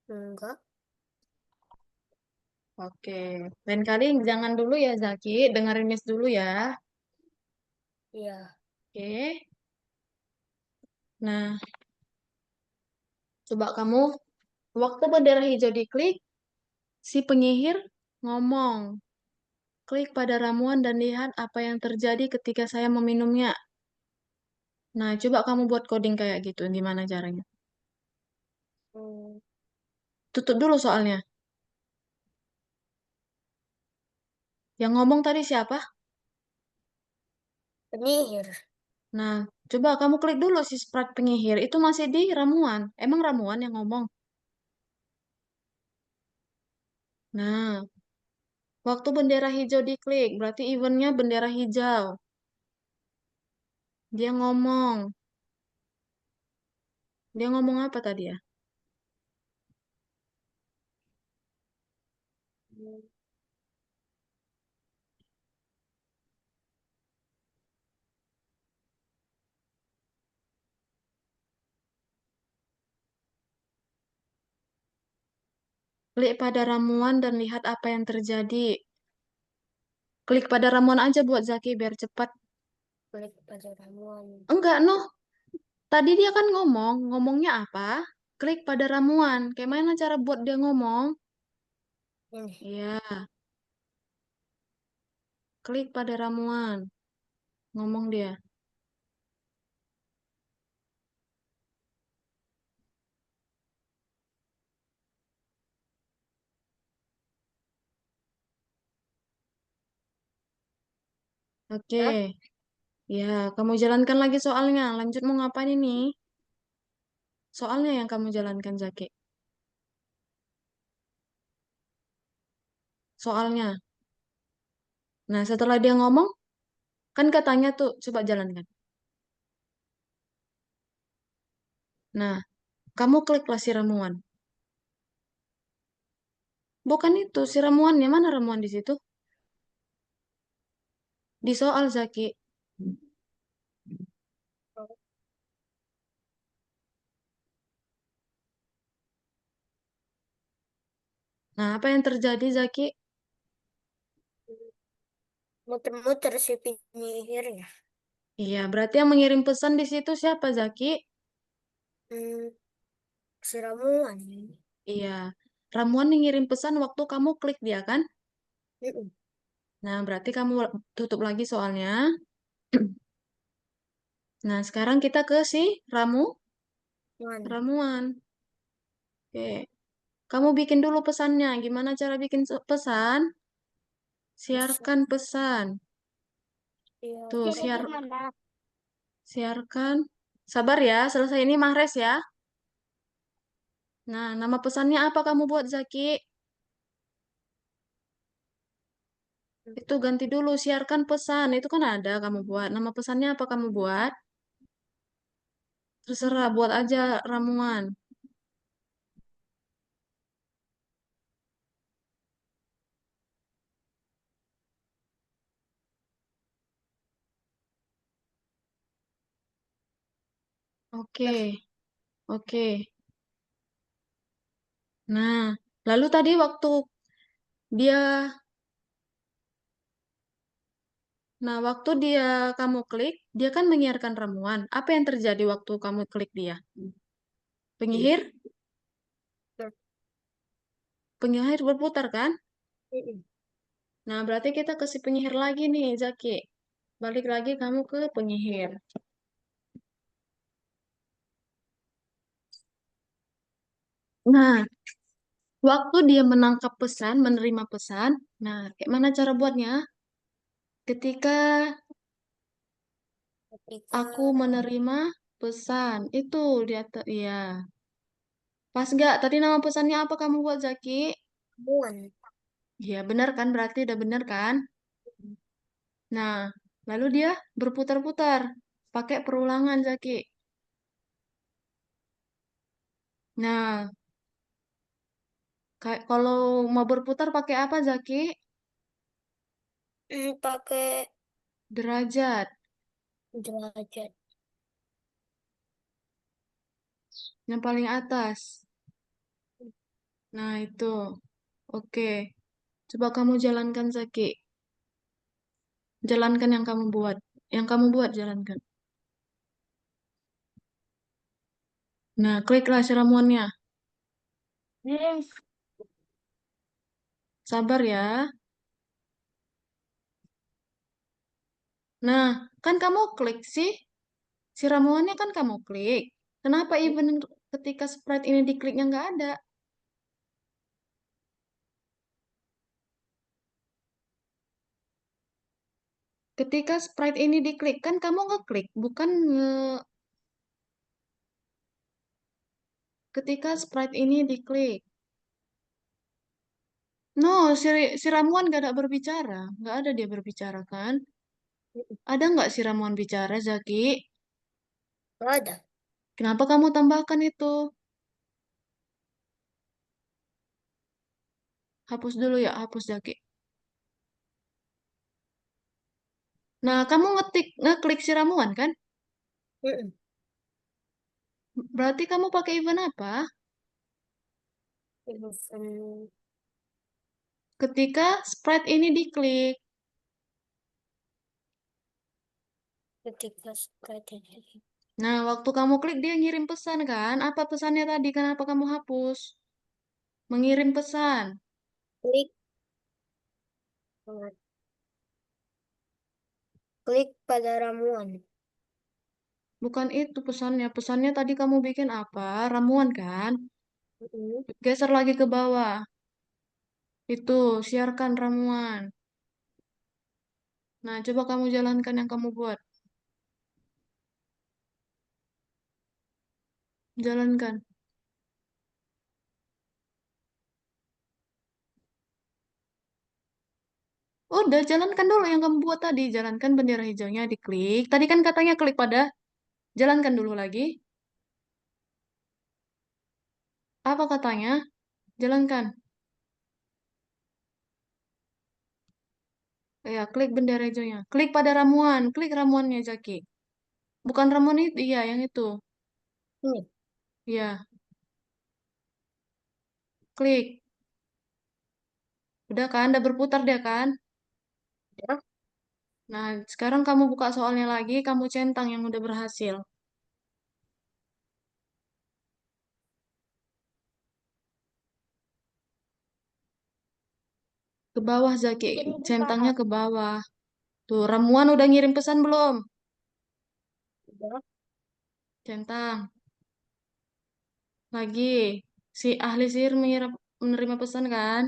S2: enggak.
S1: Oke, lain kali jangan dulu ya Zaki, dengerin Miss dulu ya.
S2: Iya.
S1: Oke, nah coba kamu waktu bendera hijau diklik, si penyihir ngomong, klik pada ramuan dan lihat apa yang terjadi ketika saya meminumnya. Nah, coba kamu buat coding kayak gitu, gimana caranya?
S2: Hmm,
S1: Tutup dulu soalnya. Yang ngomong tadi siapa?
S2: penyihir.
S1: Nah, coba kamu klik dulu si Sprite penyihir. Itu masih di ramuan. Emang ramuan yang ngomong? Nah, waktu bendera hijau diklik, berarti eventnya bendera hijau. Dia ngomong. Dia ngomong apa tadi ya?
S2: Hmm,
S1: Klik pada ramuan dan lihat apa yang terjadi. Klik pada ramuan aja buat Zaki biar cepat.
S2: klik pada ramuan.
S1: Enggak, noh. Tadi dia kan ngomong. Ngomongnya apa? Klik pada ramuan. Kayak mana cara buat dia ngomong?
S2: Ini.
S1: Iya, klik pada ramuan. Ngomong dia. Oke.
S2: Hah?
S1: Ya, kamu jalankan lagi soalnya. Lanjut mau ngapain ini? Soalnya yang kamu jalankan, Zaki. Soalnya. Nah, setelah dia ngomong, kan katanya tuh, coba jalankan. Nah, kamu kliklah si ramuan. Bukan itu, si ramuannya. Mana ramuan di situ? Di soal, Zaki. Nah, apa yang terjadi, Zaki?
S2: Muter-muter si penyihirnya.
S1: Iya, berarti yang mengirim pesan di situ siapa, Zaki?
S2: Hmm, si ramuan.
S1: Iya, ramuan yang ngirim pesan waktu kamu klik dia, kan?
S2: Mm-mm.
S1: Nah, berarti kamu tutup lagi soalnya. Nah, sekarang kita ke si
S2: Mana?
S1: ramuan. Oke. Kamu bikin dulu pesannya. Gimana cara bikin pesan?
S2: Bisa.
S1: Siarkan pesan.
S2: Iya,
S1: Tuh,
S2: kan. Mana?
S1: siarkan. Sabar ya, selesai ini Mahres ya. Nah, nama pesannya apa kamu buat Zaki? Itu ganti dulu, siarkan pesan. Itu kan ada kamu buat. Nama pesannya apa kamu buat? Terserah, buat aja ramuan. Oke,
S2: Dah.
S1: oke. Nah, lalu tadi waktu dia, waktu kamu klik, dia kan menyiarkan ramuan. Apa yang terjadi waktu kamu klik dia? Penyihir,
S2: Dah.
S1: penyihir berputar kan?
S2: Mm-mm.
S1: Nah, berarti kita ke si penyihir lagi nih, Zaki. Balik lagi kamu ke penyihir. Nah, waktu dia menangkap pesan, menerima pesan, nah, kayak mana cara buatnya? Ketika
S2: Ketika
S1: aku menerima pesan, itu dia, iya. Pas nggak? Tadi nama pesannya apa kamu buat Zaki?
S2: ramuan.
S1: Iya, benar kan? Berarti udah benar kan? Nah, lalu dia berputar-putar, pakai perulangan Zaki. Nah, Kayak kalau mau berputar pakai apa, Zaki?
S2: Pakai
S1: Derajat.
S2: derajat.
S1: Yang paling atas. Nah, itu. Oke. Coba kamu jalankan, Zaki. Jalankan yang kamu buat. Yang kamu buat, jalankan. Nah, kliklah si ramuannya.
S2: Yes.
S1: Sabar ya. Nah, kan kamu klik sih. Si ramuannya kan kamu klik. Kenapa even ketika Sprite ini dikliknya nggak ada? Ketika Sprite ini diklik, kan kamu ngeklik, bukan ketika Sprite ini diklik. No, si ramuan gak ada berbicara. Nggak ada dia berbicara, kan? Ada nggak si ramuan bicara, Zaki?
S2: Ada.
S1: Kenapa kamu tambahkan itu? Hapus dulu ya, hapus Zaki. Nah, kamu ngeklik si ramuan, kan?
S2: Mm-mm.
S1: Berarti kamu pakai event apa?
S2: Event
S1: Ketika Sprite ini diklik.
S2: ketika Sprite ini.
S1: Nah, waktu kamu klik dia ngirim pesan kan? Apa pesannya tadi? Kenapa kamu hapus? Mengirim pesan.
S2: Klik, klik pada ramuan.
S1: Bukan itu pesannya. Pesannya tadi kamu bikin apa? Ramuan kan?
S2: Mm-mm.
S1: Geser lagi ke bawah. Itu, siarkan ramuan. Nah, coba kamu jalankan yang kamu buat. Jalankan. Udah, jalankan dulu yang kamu buat tadi. Jalankan bendera hijaunya diklik. Tadi kan katanya klik pada. Jalankan dulu lagi. Apa katanya? Jalankan. Ya, klik bendera hijaunya. Klik pada ramuan. Klik ramuannya, Jaki. Bukan ramuan itu, iya, yang itu.
S2: Ini.
S1: Iya, klik. Udah kan, udah berputar dia kan?
S2: Ya.
S1: Nah, sekarang kamu buka soalnya lagi, kamu centang yang udah berhasil. Ke bawah, Zaki. Centangnya ke bawah. Tuh, ramuan udah ngirim pesan belum?
S2: Ya.
S1: Centang. Lagi. Si ahli sihir menerima pesan kan?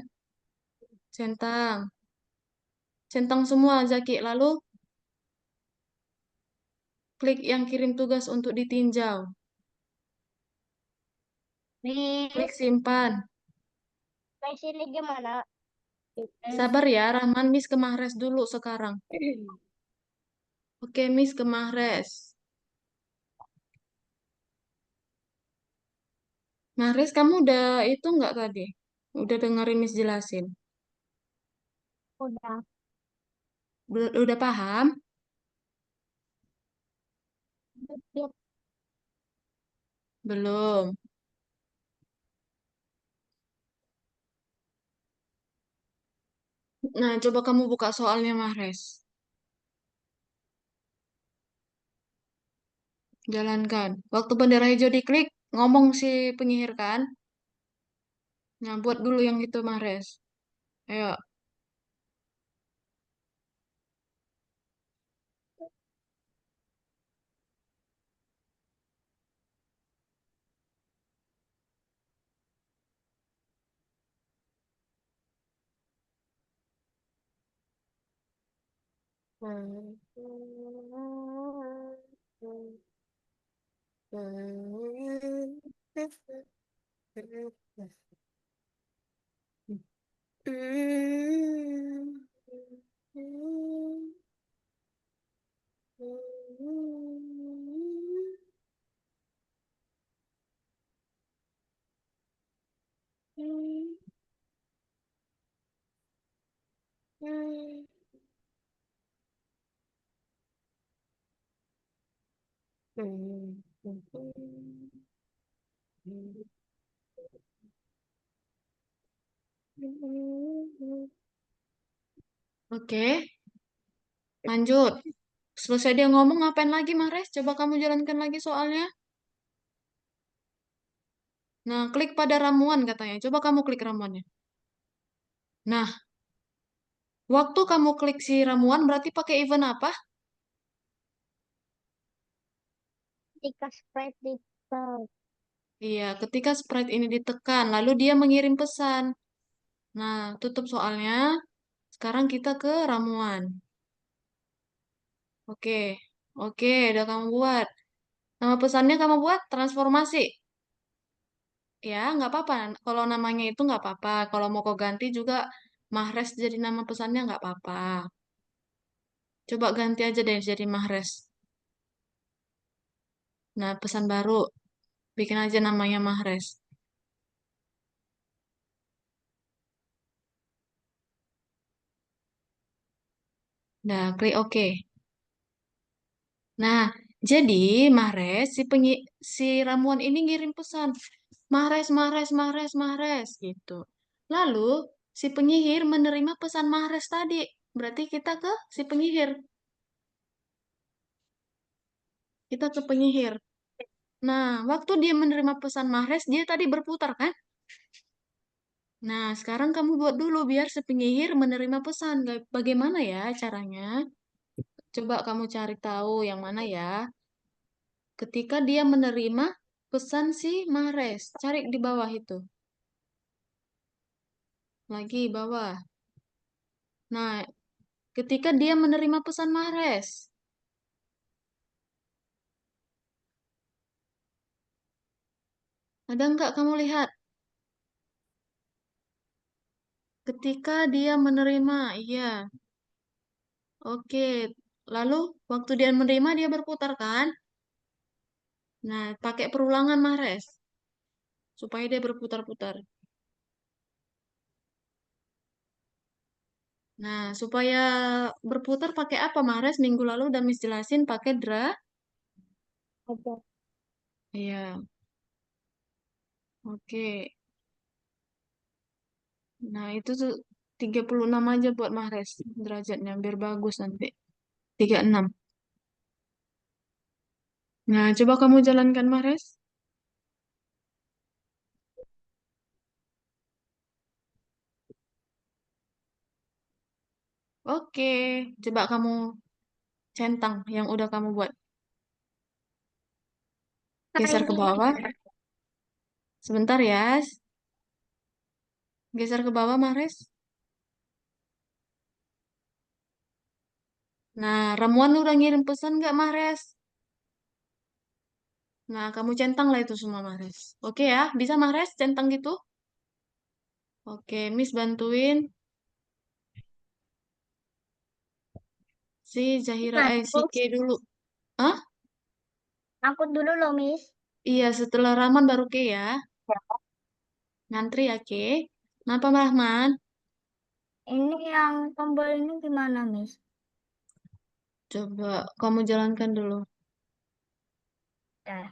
S1: Centang. Centang semua, Zaki. Lalu, klik yang kirim tugas untuk ditinjau.
S2: Miss,
S1: Klik simpan.
S2: Miss ini gimana? Miss.
S1: Sabar ya, Rahman. Miss ke Mahres dulu sekarang. Oke, Miss ke Mahres. Mahres, kamu udah itu nggak tadi? Udah dengerin Miss jelasin?
S2: Udah.
S1: Udah paham?
S2: Dia
S1: Belum. Nah, coba kamu buka soalnya, Mahres. Jalankan. Waktu bendera hijau diklik, ngomong si penyihir kan? Nah, buat dulu yang itu, Mahres. Ayo. Oke, lanjut. Selesai dia ngomong, ngapain lagi, Mares? Coba kamu jalankan lagi soalnya. Nah, klik pada ramuan katanya. Coba kamu klik ramuannya. Nah, waktu kamu klik si ramuan berarti pakai event apa?
S2: Ketika sprite di
S1: Iya, ketika sprite ini ditekan, lalu dia mengirim pesan. Nah, tutup soalnya. Sekarang kita ke ramuan. Oke, oke, udah kamu buat. Nama pesannya kamu buat transformasi. Ya, nggak apa-apa. Kalau namanya itu nggak apa-apa. Kalau mau kau ganti juga Mahres jadi nama pesannya nggak apa-apa. Coba ganti aja deh jadi Mahres. Nah, pesan baru. Bikin aja namanya Mahres. Nah, klik OK. Nah, jadi Mahres si ramuan ini ngirim pesan. Mahres, Mahres, Mahres, Mahres gitu. Lalu si penyihir menerima pesan Mahres tadi. Berarti kita ke si penyihir. Kita ke penyihir. Nah, waktu dia menerima pesan Mahres, dia tadi berputar kan? Nah, sekarang kamu buat dulu biar si penyihir menerima pesan. Bagaimana ya caranya? Coba kamu cari tahu yang mana ya. Ketika dia menerima pesan si Mahres, cari di bawah itu. Lagi bawah. Nah, ketika dia menerima pesan Mahres, ada nggak kamu lihat? Ketika dia menerima, iya. Oke. Lalu, waktu dia menerima, dia berputar kan? Nah, pakai perulangan Mahres. Supaya dia berputar-putar. Nah, supaya berputar pakai apa, Mahres? Minggu lalu udah Miss jelasin pakai
S2: ada.
S1: Iya, oke. Nah, itu tuh 36 aja buat Mahres derajatnya, biar bagus nanti. 36. Nah, coba kamu jalankan, Mahres. Oke, coba kamu centang yang udah kamu buat.
S2: Nah,
S1: Geser ke
S2: ini.
S1: bawah. Sebentar ya. Geser ke bawah, Mahres. Nah, ramuan udah ngirim pesan nggak, Mahres? Nah, kamu centang lah itu semua, Mahres. Oke ya, bisa Mahres centang gitu? Oke, Miss bantuin si Zahira,
S2: Nah,
S1: si K dulu. Hah?
S2: angkut dulu loh, Miss.
S1: Iya, setelah Rahman baru K ya. Ngantri ya, K. Kenapa, Rahman?
S2: Ini yang tombol ini gimana, Miss?
S1: Coba kamu jalankan dulu.
S2: Dah.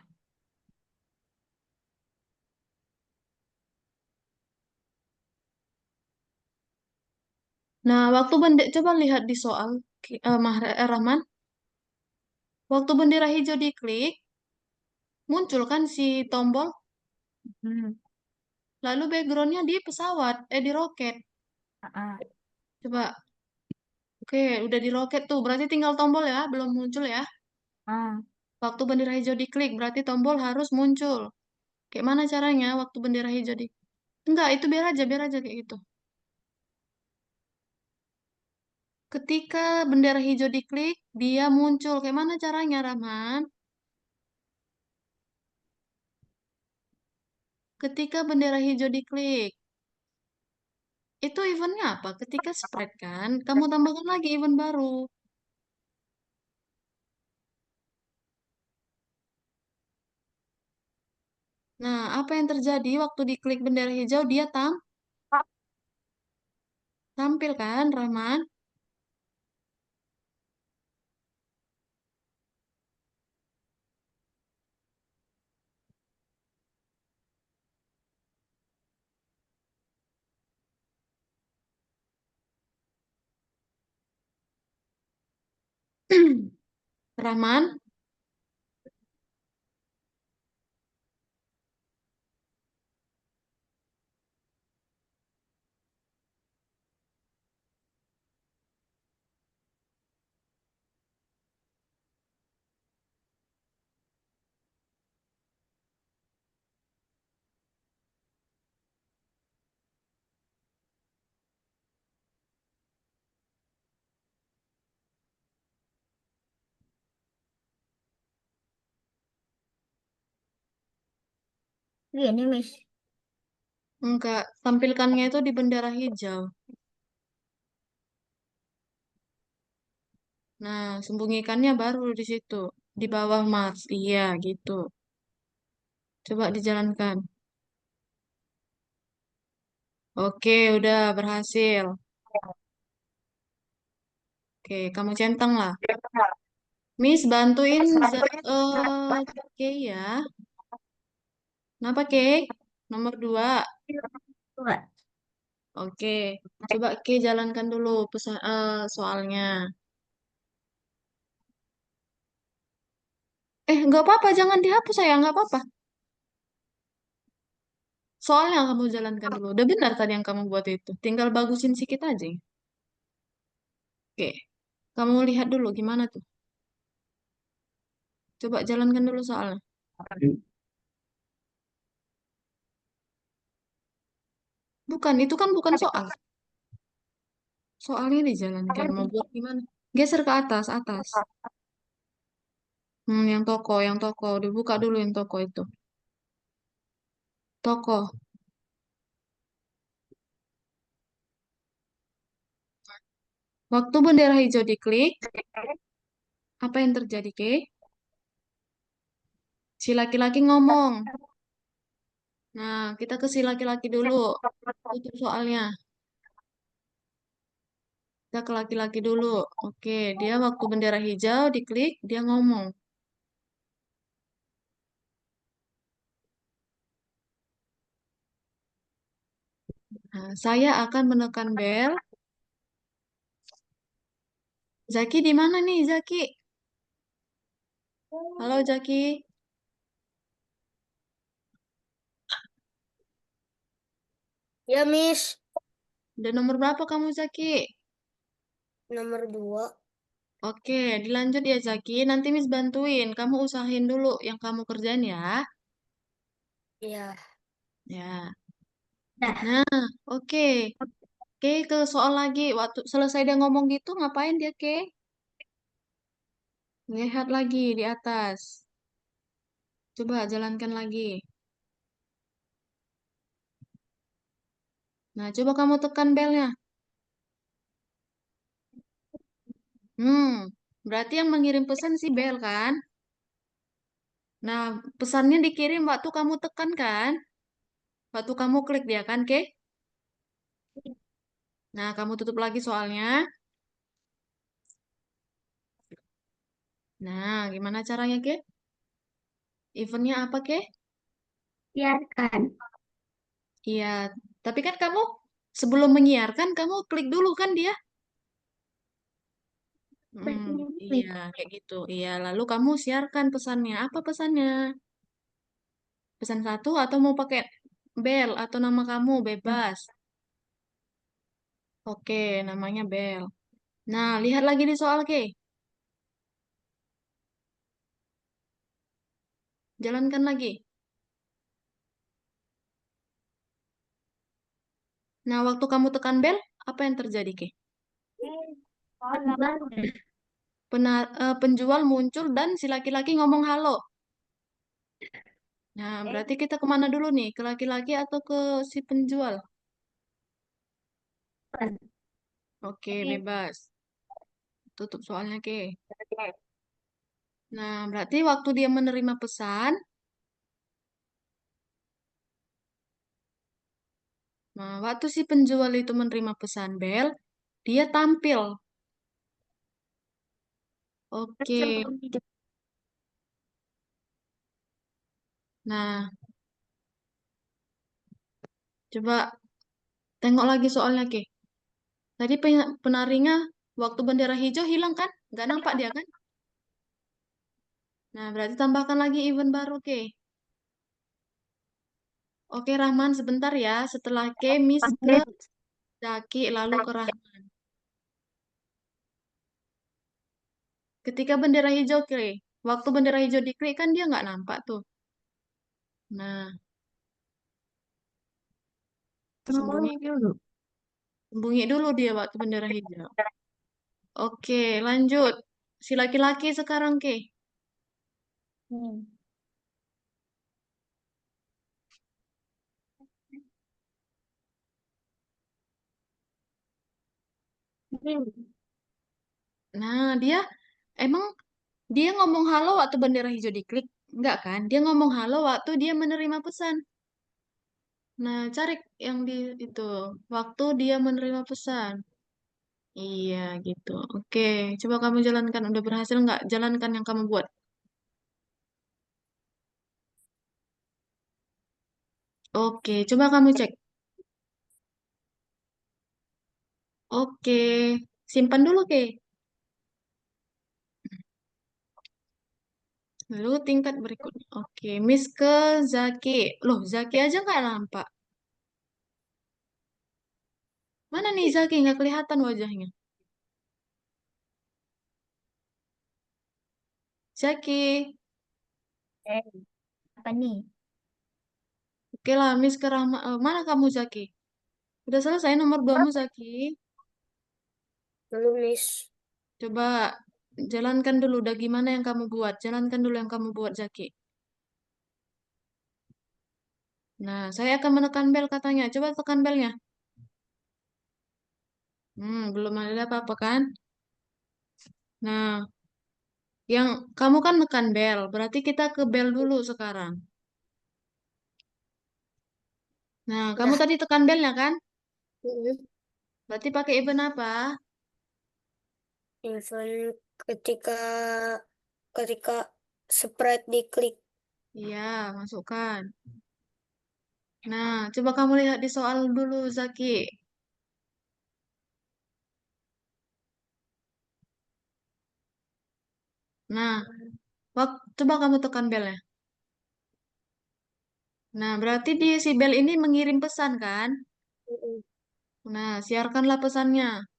S1: Nah, waktu coba lihat di soal, Rahman. Waktu bendera hijau diklik, muncul kan si tombol,
S2: Hmm.
S1: lalu backgroundnya di pesawat, di roket.
S2: Ah,
S1: Coba, oke, udah di roket tuh, berarti tinggal tombol ya, belum muncul ya.
S2: ah.
S1: Waktu bendera hijau diklik, berarti tombol harus muncul. Kayak mana caranya waktu bendera hijau di... Enggak, itu biar aja kayak gitu. Ketika bendera hijau diklik, dia muncul. Kayak mana caranya, Rahman? Ketika bendera hijau diklik, itu eventnya apa? Ketika spread kan, kamu tambahkan lagi event baru. Nah, apa yang terjadi waktu diklik bendera hijau, dia tampil kan, Rahman? Rahman,
S2: Gini, Miss.
S1: enggak. Tampilkannya itu di bendera hijau. Nah, sembunyikannya baru di situ. Di bawah Mars. Iya, gitu. Coba dijalankan. Oke, udah berhasil. Oke, kamu centang lah. Miss, bantuin Kay ya. Kenapa, Kay? Nomor 2.
S2: Coba.
S1: Oke, coba Kay jalankan dulu soalnya. Nggak apa-apa, jangan dihapus saya, nggak apa-apa. Soalnya kamu jalankan dulu. Udah benar tadi yang kamu buat itu. Tinggal bagusin sedikit aja. Oke, kamu lihat dulu gimana tuh. Coba jalankan dulu soalnya. Bukan, itu kan bukan soal. Soalnya dijalankan. Mau buat gimana? Geser ke atas, atas. Yang toko. Dibuka dulu yang toko itu. Toko. Waktu bendera hijau diklik, apa yang terjadi, Ke? Si laki-laki ngomong. Nah, kita ke si laki-laki dulu. Tutup soalnya. Kita ke laki-laki dulu. Oke, dia waktu bendera hijau diklik, dia ngomong. Nah, saya akan menekan bel. Zaki di mana nih, Zaki? Halo, Zaki.
S2: Ya, Miss.
S1: Udah nomor berapa kamu, Zaki?
S2: Nomor 2.
S1: Oke, dilanjut ya, Zaki. Nanti Miss bantuin. Kamu usahain dulu yang kamu kerjain ya.
S2: Ya.
S1: Ya.
S2: Dah.
S1: Nah, oke. Oke, ke soal lagi. Waktu selesai dia ngomong gitu, ngapain dia, Ke? Lihat lagi di atas. Coba jalankan lagi. Nah, coba kamu tekan belnya. Hmm, berarti yang mengirim pesan si bel kan? Nah, pesannya dikirim waktu kamu tekan kan? Waktu kamu klik dia kan, Ke? Nah, kamu tutup lagi soalnya. Nah, gimana caranya, Ke? Eventnya apa, Ke?
S2: Biarkan.
S1: Iya, tapi kan kamu sebelum menyiarkan, kamu klik dulu kan dia? Hmm, iya,
S2: Klik.
S1: kayak gitu. Iya, lalu kamu siarkan pesannya. Apa pesannya? Pesan satu atau mau pakai bel atau nama kamu bebas? Oke, namanya bel. Nah, lihat lagi di soal, Ke. Jalankan lagi. Nah, waktu kamu tekan bel, apa yang terjadi, Ke?
S2: Penjual.
S1: Penjual muncul dan si laki-laki ngomong halo. Nah, berarti kita kemana dulu nih? Ke laki-laki atau ke si penjual? Oke, bebas. Tutup soalnya, Ke. Nah, berarti waktu dia menerima pesan, nah, waktu si penjual itu menerima pesan bel, dia tampil. Oke. Nah, coba tengok lagi soalnya, Ke. Tadi penarinya waktu bendera hijau hilang kan? Nggak nampak dia kan? Nah, berarti tambahkan lagi event baru, oke. Oke, Rahman, sebentar ya. Setelah Kemis ke
S2: Oke.
S1: Zaki, lalu ke Rahman. Ketika bendera hijau klik, waktu bendera hijau diklik kan dia nggak nampak tuh. Nah, sembunyi,
S2: Dulu.
S1: sembunyi dulu dia waktu bendera hijau. Oke, lanjut. Si laki-laki sekarang, Ke.
S2: Hmm.
S1: Nah, dia emang dia ngomong halo waktu bendera hijau diklik. Enggak kan? Dia ngomong halo waktu dia menerima pesan. Nah, cari yang di itu. Waktu dia menerima pesan. Iya, gitu. Oke, coba kamu jalankan. Udah berhasil nggak? Jalankan yang kamu buat. Oke, coba kamu cek. Oke, simpan dulu, Ke. Lalu tingkat berikutnya. Oke, Miss ke Zaki. Loh, Zaki aja nggak nampak. Mana nih Zaki? Nggak kelihatan wajahnya. Zaki.
S2: Eh, apa nih?
S1: Oke lah, Miss ke Rahma. Mana kamu, Zaki? Udah selesai nomor 2-mu, Zaki.
S2: Belum, Miss.
S1: Coba jalankan dulu. Udah gimana yang kamu buat? Jalankan dulu yang kamu buat, Zaki. Nah, saya akan menekan bel katanya. Coba tekan belnya. Belum ada apa-apa kan? Nah, yang kamu kan nekan bel. Berarti kita ke bel dulu sekarang. Nah, kamu
S2: Udah.
S1: tadi tekan belnya kan?
S2: Mm-mm.
S1: Berarti pakai event apa?
S2: Event ketika ketika sprite diklik.
S1: Iya, masukkan. Nah, coba kamu lihat di soal dulu, Zaki. Nah, coba kamu tekan belnya. Nah, berarti di si bel ini mengirim pesan kan?
S2: Mm-mm.
S1: Nah, siarkanlah pesannya.
S2: Ya.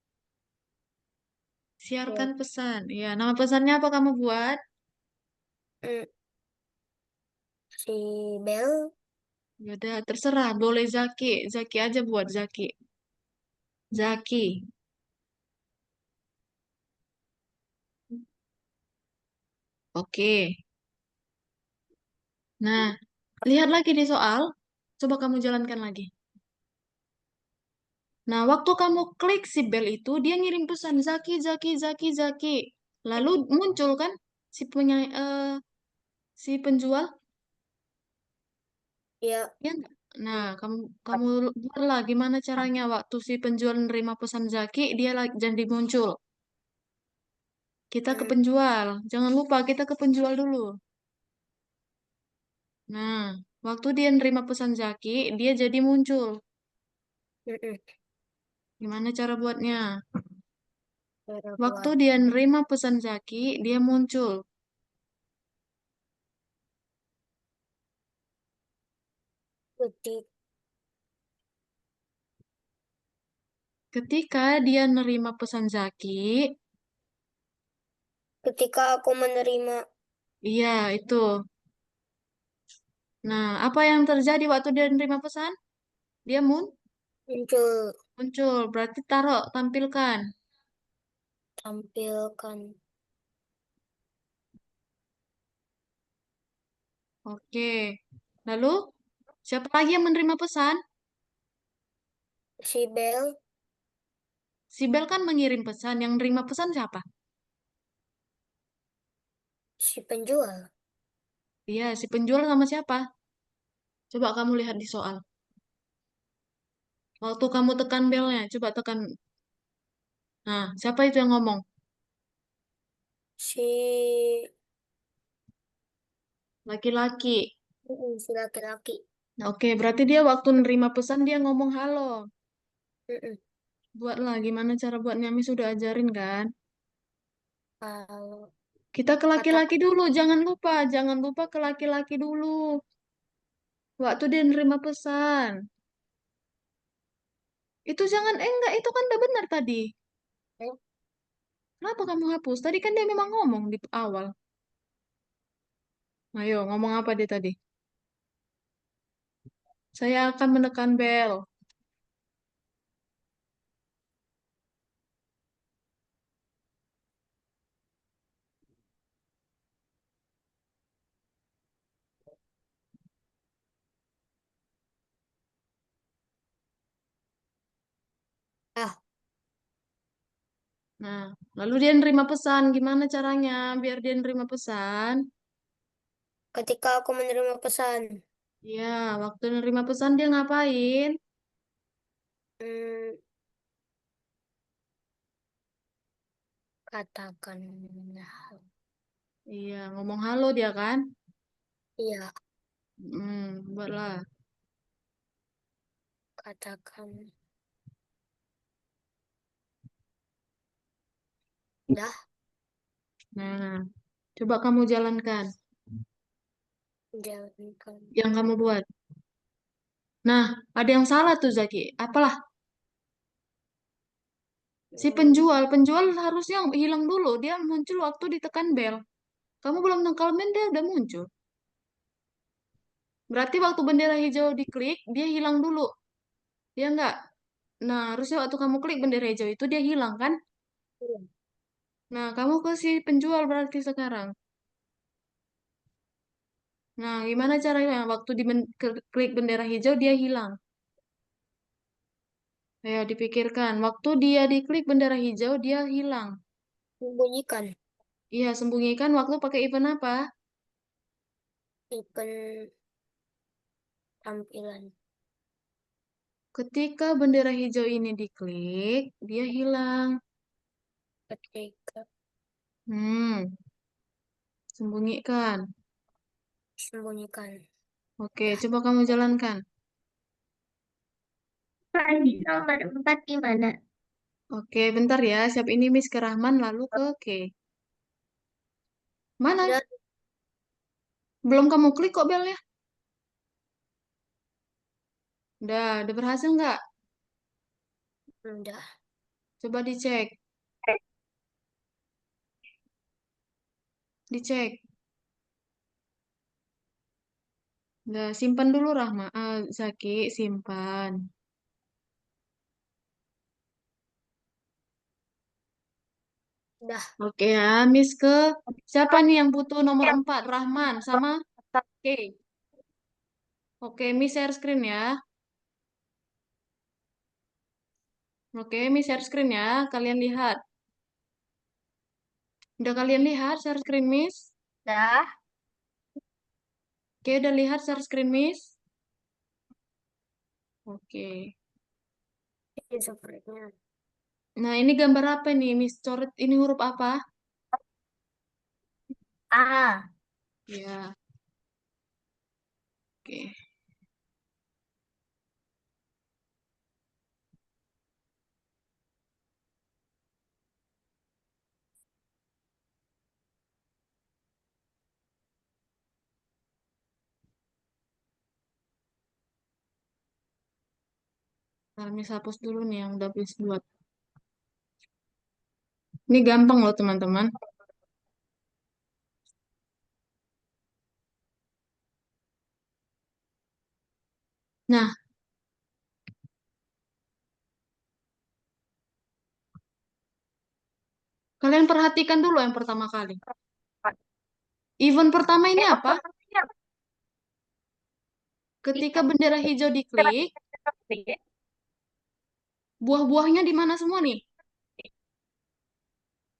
S1: Siarkan pesan. Ya, nama pesannya apa kamu buat?
S2: Mm, si Bel.
S1: Ya udah, terserah. Boleh Zaki. Zaki aja buat Zaki. Zaki. Oke. Nah, lihat lagi di soal. Coba kamu jalankan lagi. Nah, waktu kamu klik si bel itu, dia ngirim pesan Zaki, Zaki, Zaki, Zaki. Lalu muncul kan si punya si penjual,
S2: Ya.
S1: ya nggak? Nah, kamu kamu buatlah gimana caranya waktu si penjual nerima pesan Zaki, dia lagi jadi muncul. Kita ke
S2: Mm,
S1: penjual. Jangan lupa kita ke penjual dulu. Nah, waktu dia nerima pesan Zaki, dia jadi muncul.
S2: mm-mm.
S1: Gimana cara buatnya?
S2: Cara
S1: Waktu
S2: buat
S1: dia nerima pesan Zaki, dia muncul.
S2: ketik
S1: Ketika dia nerima pesan Zaki,
S2: ketika aku menerima
S1: iya itu. Nah, apa yang terjadi waktu dia nerima pesan? Dia
S2: muncul
S1: muncul, berarti taruh, tampilkan.
S2: tampilkan
S1: Oke. Lalu, siapa lagi yang menerima pesan?
S2: si Bel,
S1: Si Bel kan mengirim pesan. Yang menerima pesan siapa?
S2: si penjual.
S1: Iya, si penjual sama siapa? Coba kamu lihat di soal. Waktu kamu tekan belnya, coba tekan. Nah, siapa itu yang ngomong?
S2: Si
S1: Laki-laki.
S2: si laki-laki.
S1: Oke, berarti dia waktu nerima pesan dia ngomong halo.
S2: Mm-mm.
S1: Buatlah gimana cara buatnya, Mi sudah ajarin kan?
S2: Kalau
S1: Kita ke
S2: kata
S1: laki-laki dulu, jangan lupa ke laki-laki dulu. Waktu dia nerima pesan. Itu jangan, enggak, itu kan udah benar tadi. Kenapa kamu hapus? Tadi kan dia memang ngomong di awal. Ayo, ngomong apa dia tadi? Saya akan menekan bel.
S2: ah
S1: Nah, lalu dia nerima pesan. Gimana caranya biar dia nerima pesan?
S2: ketika aku menerima pesan,
S1: Ya, waktu nerima pesan dia ngapain?
S2: hmm, katakan,
S1: Iya, ngomong halo dia kan?
S2: iya,
S1: Buatlah.
S2: katakan, dah,
S1: Nah, coba kamu jalankan
S2: jalankan.
S1: yang kamu buat. Nah, ada yang salah tuh Zaki. Apalah, si
S2: Hmm,
S1: penjual harusnya hilang dulu. Dia muncul waktu ditekan bel. Kamu belum nangkal men, dia udah muncul. Berarti waktu bendera hijau diklik, dia hilang dulu. Ya enggak? Nah, harusnya waktu kamu klik bendera hijau itu dia hilang kan?
S2: iya.
S1: Nah, kamu ke si penjual berarti sekarang. Nah, gimana caranya? Waktu klik bendera hijau dia hilang. Ayo dipikirkan. Waktu dia diklik bendera hijau dia hilang.
S2: Sembunyikan,
S1: Iya, sembunyikan waktu pakai event apa?
S2: event tampilan,
S1: Ketika bendera hijau ini diklik, dia hilang.
S2: ketika
S1: Sembunyikan.
S2: sembunyikan,
S1: Oke,
S2: dah.
S1: coba kamu jalankan.
S2: Tadi nomor 4 gimana?
S1: Oke, bentar ya. Siap ini Miss ke Rahman lalu ke K. Mana?
S2: Udah,
S1: Belum kamu klik kok belnya. Udah berhasil nggak?
S2: udah,
S1: Coba dicek. Dicek. Udah, simpan dulu Rahma. Zaki, simpan.
S2: udah.
S1: Oke ya, Miss ke siapa nih yang butuh nomor 4? Rahman sama K. Oke, Miss share screen ya. Oke, Miss share screen ya. Kalian lihat. Udah kalian lihat share screen Miss?
S2: Dah,
S1: Oke, udah lihat share screen Miss? Oke.
S2: ini sepertinya.
S1: Nah, ini gambar apa nih, Miss? Coret ini huruf apa?
S2: A,
S1: Ya, oke. Nah, Miss hapus dulu nih yang udah Miss buat. Ini gampang loh, teman-teman. Nah, kalian perhatikan dulu yang pertama kali. Event pertama ini apa? Ketika bendera hijau diklik, buah-buahnya di mana semua nih?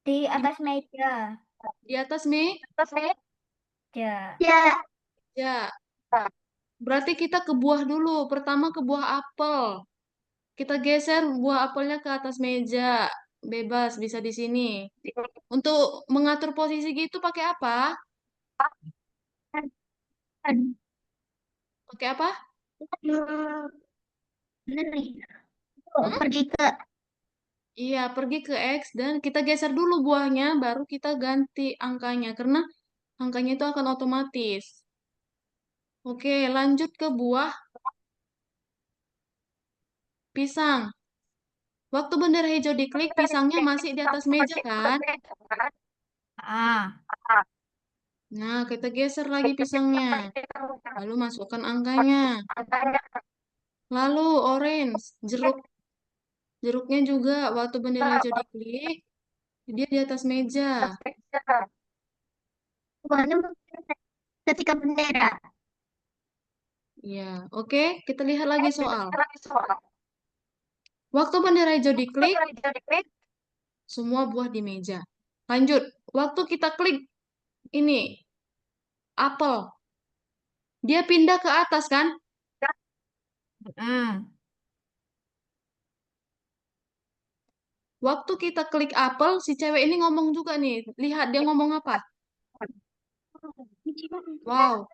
S2: di
S1: Di,
S2: atas meja.
S1: di atas, Mi?
S2: Ya. Ya.
S1: Ya, berarti kita ke buah dulu. Pertama ke buah apel. Kita geser buah apelnya ke atas meja. Bebas, bisa di sini. Untuk mengatur posisi gitu pakai apa? Pakai apa?
S2: Bener nih. Oh,
S1: Hmm?
S2: pergi ke
S1: Iya, pergi ke X dan kita geser dulu buahnya, baru kita ganti angkanya. Karena angkanya itu akan otomatis. Oke, lanjut ke buah pisang. Waktu bendera hijau diklik, pisangnya masih di atas meja kan?
S2: Ah,
S1: Nah, kita geser lagi pisangnya. Lalu masukkan angkanya. Lalu orange, jeruk. Jeruknya juga waktu bendera hijau diklik, dia di atas meja.
S2: buahnya ketika bendera.
S1: Ya, oke. Kita lihat lagi soal. Waktu bendera hijau diklik, semua buah di meja. Lanjut. Waktu kita klik ini, apel. Dia pindah ke atas kan?
S2: Hmm.
S1: Waktu kita klik apel, si cewek ini ngomong juga nih. Lihat dia ngomong apa? Wow.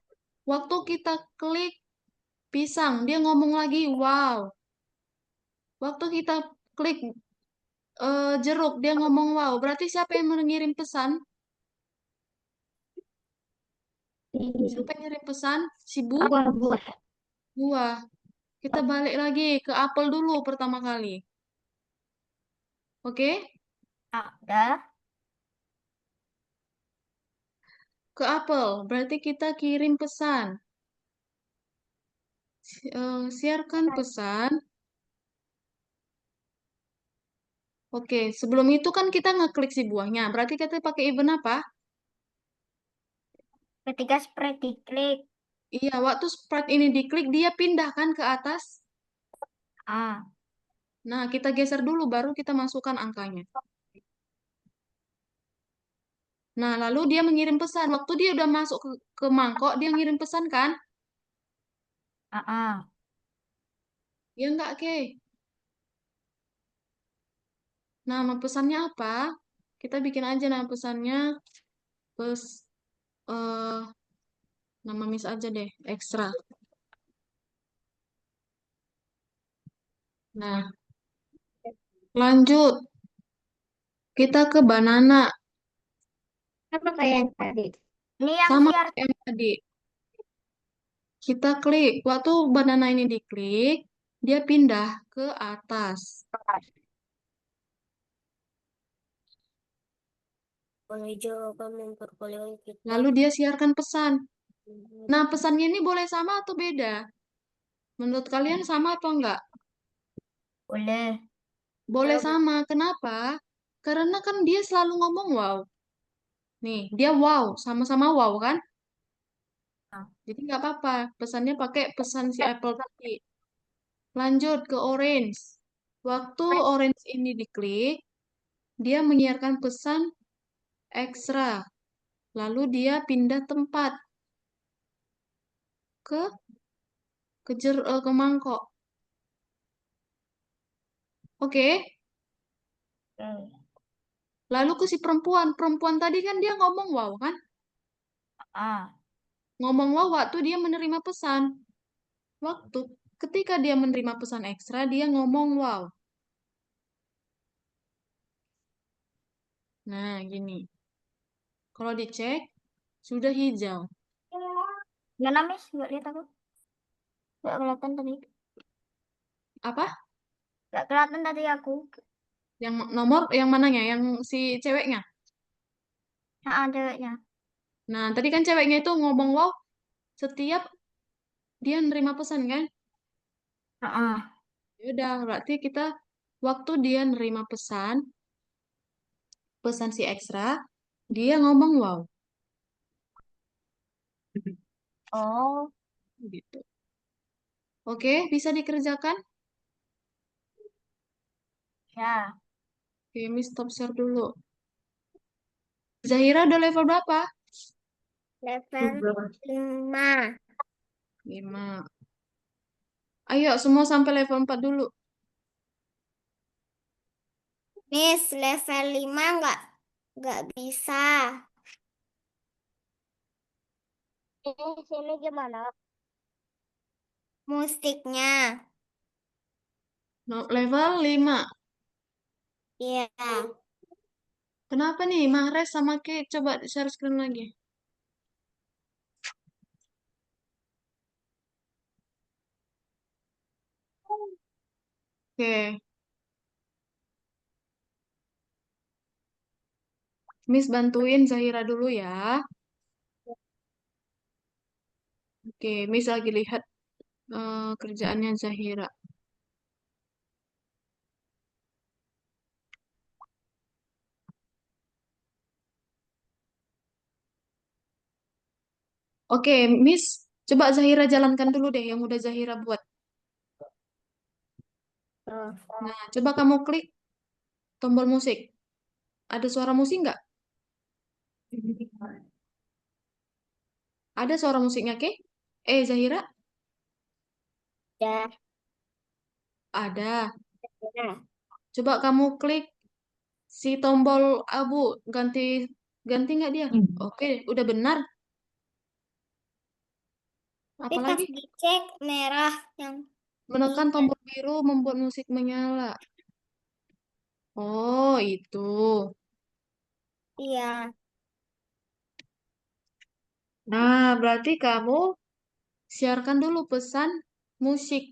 S1: Waktu kita klik pisang, dia ngomong lagi, wow. Waktu kita klik jeruk, dia ngomong wow. Berarti siapa yang mengirim pesan? Siapa yang ngirim pesan? Si
S2: Buah-buah.
S1: buah. Kita balik lagi ke apel dulu pertama kali. Oke?
S2: Ada.
S1: Ke apel. Berarti kita kirim pesan. Siarkan pesan. Oke, sebelum itu kan kita ngeklik si buahnya. Berarti kita pakai event apa?
S2: Ketika spread diklik.
S1: Iya, waktu Sprite ini diklik, dia pindah kan ke atas.
S2: Ah,
S1: Nah, kita geser dulu, baru kita masukkan angkanya. Nah, lalu dia mengirim pesan. Waktu dia udah masuk ke mangkok, dia ngirim pesan kan?
S2: ah, ah.
S1: Ya enggak, Ke? Nama pesannya apa? Kita bikin aja nama pesannya. Pes, eh, nama Miss aja deh, ekstra. Nah, lanjut. Kita ke banana.
S2: Apa kayak yang tadi? Ini yang
S1: Sama
S2: siar.
S1: kayak yang tadi. Kita klik. Waktu banana ini diklik, dia pindah ke atas.
S2: Boleh juga memperbolehkan kita.
S1: Lalu dia siarkan pesan. Nah, pesannya ini boleh sama atau beda? Menurut kalian sama atau enggak?
S2: Boleh.
S1: Boleh
S2: Coba.
S1: sama. Kenapa? Karena kan dia selalu ngomong wow. Nih, dia wow. Sama-sama wow kan? Jadi nggak apa-apa. Pesannya pakai pesan si Apple tadi. Lanjut ke orange. Waktu orange ini diklik, dia menyiarkan pesan ekstra. Lalu dia pindah tempat ke ke mangkok. Oke.
S2: Oke.
S1: Lalu ke si perempuan. Perempuan tadi kan dia ngomong wow kan?
S2: Ah,
S1: Ngomong wow waktu dia menerima pesan. Waktu ketika dia menerima pesan ekstra, dia ngomong wow. Nah, gini. Kalau dicek, sudah hijau.
S2: nggak namis, nggak lihat aku. Nggak kelihatan tadi.
S1: Apa?
S2: Nggak kelihatan tadi aku.
S1: Yang nomor, yang mananya? Yang si ceweknya?
S2: Nah, ceweknya.
S1: Nah, tadi kan ceweknya itu ngomong wow setiap dia menerima pesan kan?
S2: Ah,
S1: Ya udah, berarti kita waktu dia nerima pesan, pesan si ekstra, dia ngomong wow.
S2: oh,
S1: Gitu. Oke, bisa dikerjakan?
S2: ya.
S1: Oke, Miss stop share dulu. Zahira udah level berapa?
S2: Level 5.
S1: 5. Ayo, semua sampai level 4 dulu.
S2: Miss, level 5 nggak bisa. Ini gimana? Musiknya.
S1: No, level 5.
S2: Iya.
S1: Kenapa nih, Mahres sama Ki? Coba share screen lagi. Oke, Miss bantuin Zahira dulu ya. Oke, Miss lagi lihat kerjaannya Zahira. Oke, Miss, coba Zahira jalankan dulu deh yang udah Zahira buat. Nah, coba kamu klik tombol musik. Ada suara musik nggak? Ada suara musiknya, Ke? Zahira?
S2: Ya.
S1: Ada.
S2: Ya.
S1: Coba kamu klik si tombol abu. Ganti ganti nggak dia? Oke, udah benar.
S2: Tapi pas
S1: Apalagi?
S2: dicek merah yang
S1: Menekan
S2: ini.
S1: tombol biru membuat musik menyala. Oh, itu.
S2: Iya.
S1: Nah, berarti kamu siarkan dulu pesan musik.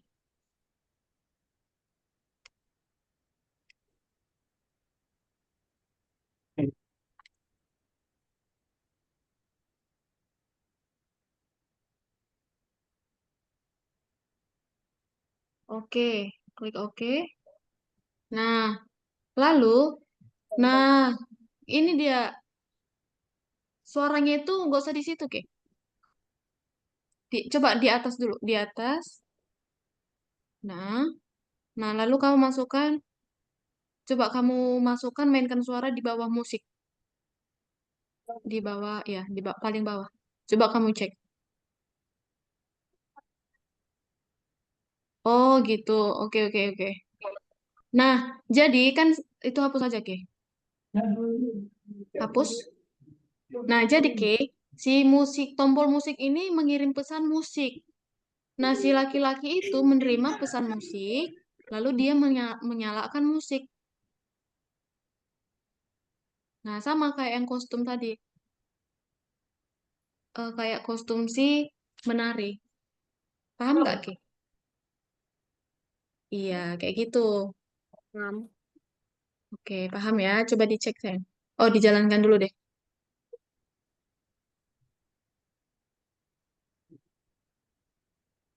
S1: Oke, klik oke. Nah, lalu, nah, ini dia suaranya itu nggak usah di situ, Ke. Coba di atas dulu, di atas. Nah, nah lalu kamu masukkan, coba kamu masukkan, mainkan suara di bawah musik, di bawah, ya, di paling bawah. Coba kamu cek. Oh, gitu. Oke, oke, oke. Nah, jadi kan itu hapus aja, Ke. Hapus. Nah, jadi Ke, si musik, tombol musik ini mengirim pesan musik. Nah, si laki-laki itu menerima pesan musik, lalu dia menyalakan musik. Nah, sama kayak yang kostum tadi. Kayak kostum si menari. Paham nggak, Ki? Iya, kayak gitu.
S2: Enam.
S1: Oke, paham ya. Coba dicek, sayang. Oh, dijalankan dulu deh.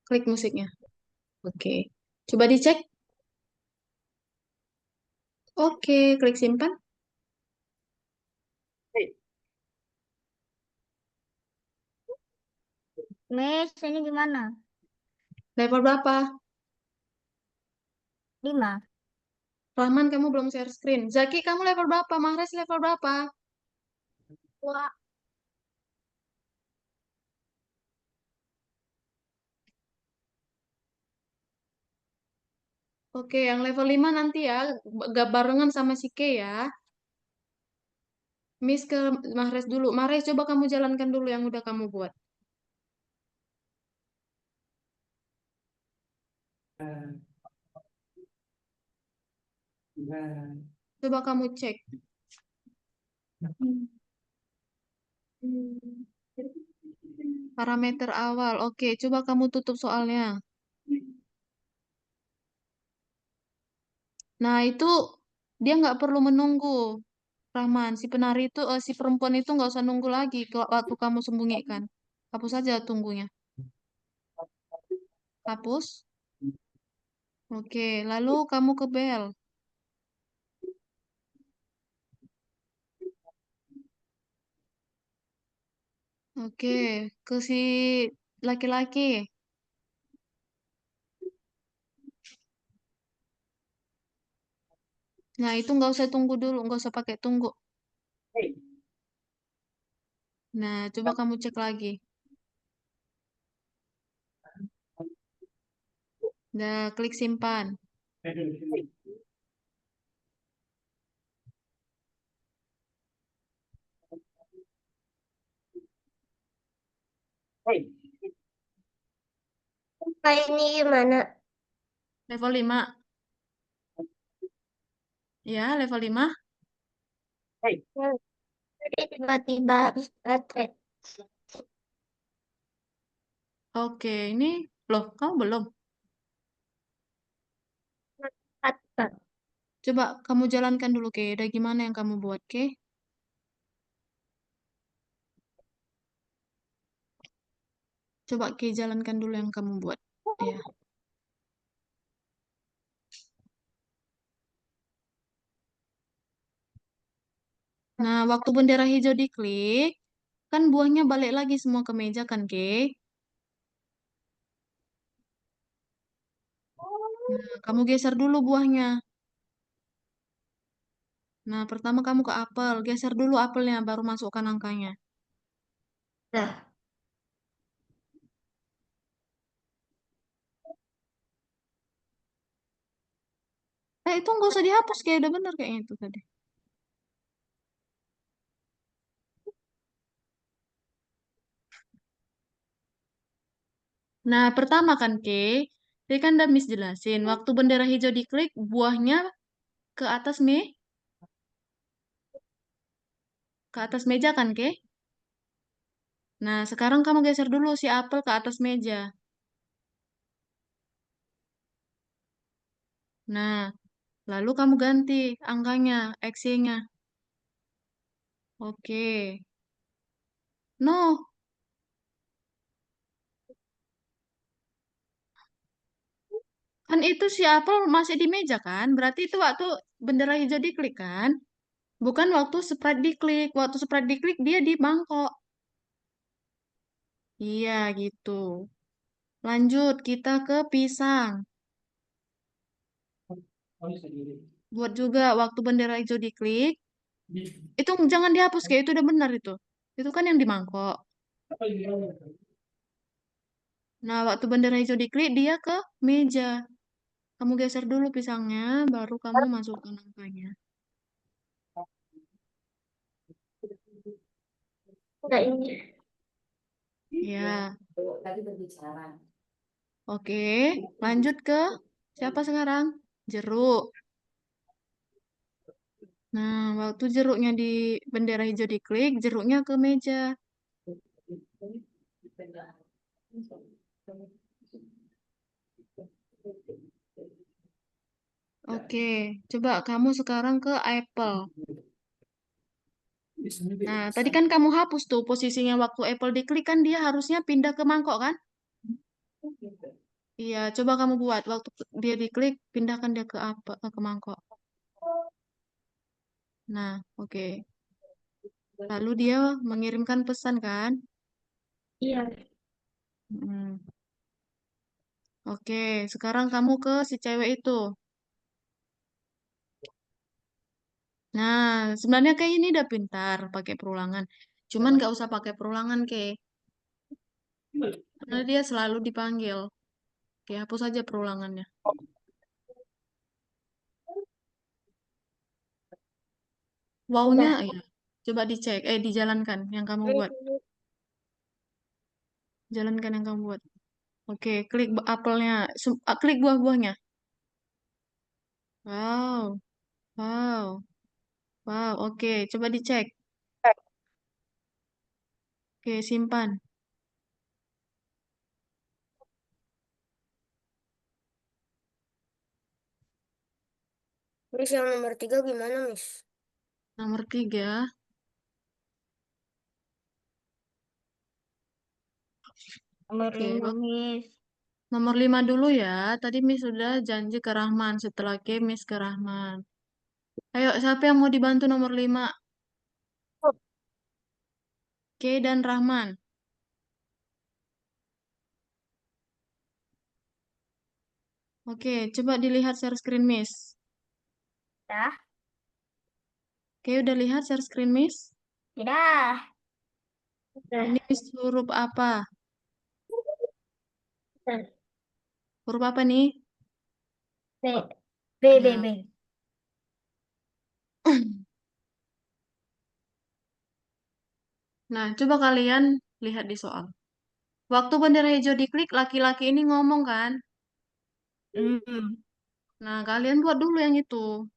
S1: Klik musiknya. Oke. Coba dicek. Oke, klik simpan.
S2: Miss, ini gimana?
S1: Level berapa?
S2: 5.
S1: Rahman, kamu belum share screen. Zaki, kamu level berapa? Mahres level berapa?
S2: Wah.
S1: Oke, yang level 5 nanti ya. Gak barengan sama si K ya. Miss ke Mahres dulu. Mahres, coba kamu jalankan dulu yang udah kamu buat. Coba kamu cek. Parameter awal. Oke, coba kamu tutup soalnya. Nah, itu dia nggak perlu menunggu. Rahman, si penari itu, si perempuan itu nggak usah nunggu lagi kalau waktu kamu sembunyikan. Hapus saja tunggunya. Hapus. Oke, lalu kamu ke bel. Oke, ke si laki-laki. Nah, itu nggak usah tunggu dulu, nggak usah pakai tunggu. Nah, coba kamu cek lagi. Nah, klik simpan.
S2: Kayak ini gimana?
S1: Level 5. Ya, level 5.
S2: Jadi tiba-tiba harus baterai.
S1: Oke, ini loh, kamu belum.
S2: Baterai.
S1: Coba kamu jalankan dulu, Ke. Ada gimana yang kamu buat, Ke? Coba Ke jalankan dulu yang kamu buat. Ya. Nah, waktu bendera hijau diklik, kan buahnya balik lagi semua ke meja kan, Ke? Nah, kamu geser dulu buahnya. Nah, pertama kamu ke apel. Geser dulu apelnya, baru masukkan angkanya.
S2: Nah,
S1: Itu nggak usah dihapus, kayak udah bener kayaknya itu tadi. Nah, pertama kan, Ke, tadi kan udah Miss jelasin. Waktu bendera hijau diklik, buahnya ke atas ke atas meja kan, Ke? Nah, sekarang kamu geser dulu si apel ke atas meja. Nah, lalu kamu ganti angkanya, XY-nya. Oke. No, kan itu si apel masih di meja kan? Berarti itu waktu bendera hijau diklik kan? Bukan waktu Sprite diklik. Waktu Sprite diklik dia di mangkok. Iya, gitu. Lanjut, kita ke pisang. Buat juga waktu bendera hijau diklik. Itu jangan dihapus, kayak itu udah benar itu. Itu kan yang di mangkok. Nah, waktu bendera hijau diklik, dia ke meja. Kamu geser dulu pisangnya, baru kamu masukkan angkanya.
S2: enggak ini.
S1: Ya, oke. Lanjut ke siapa sekarang? Jeruk. Nah, waktu jeruknya di bendera hijau diklik, jeruknya ke meja. Oke, coba kamu sekarang ke apple. Nah, tadi kan kamu hapus tuh posisinya waktu apple diklik kan dia harusnya pindah ke mangkok kan? Iya, coba kamu buat waktu dia diklik, pindahkan dia ke apa? Ke mangkok. Nah, oke. Lalu dia mengirimkan pesan kan?
S2: Iya.
S1: Hmm. Oke, sekarang kamu ke si cewek itu. Nah, sebenarnya kayak ini udah pintar pakai perulangan. Cuman nggak usah pakai perulangan, kayak karena dia selalu dipanggil. Oke, hapus aja perulangannya. Wow-nya,
S2: Udah.
S1: ya. Coba dicek, dijalankan yang kamu buat. Jalankan yang kamu buat. Oke, klik apelnya, klik buah-buahnya. Wow, wow, wow. Oke, coba dicek. Oke, simpan.
S2: Miss yang nomor 3 gimana, Miss?
S1: Nomor 3.
S2: Nomor
S1: Oke,
S2: 5 Miss.
S1: nomor 5 dulu ya. Tadi Miss sudah janji ke Rahman. Setelah ke Miss ke Rahman. Ayo, siapa yang mau dibantu nomor 5? K dan Rahman. Oke, coba dilihat share screen Miss.
S2: Dah.
S1: Oke, udah lihat share screen Miss?
S2: Tidak.
S1: Ini
S2: Udah.
S1: Miss huruf apa?
S2: Udah.
S1: Huruf apa nih?
S2: B. B, B,
S1: Nah,
S2: B.
S1: nah, coba kalian lihat di soal. Waktu bendera hijau diklik, laki-laki ini ngomong kan?
S2: Hmm.
S1: Nah, kalian buat dulu yang itu.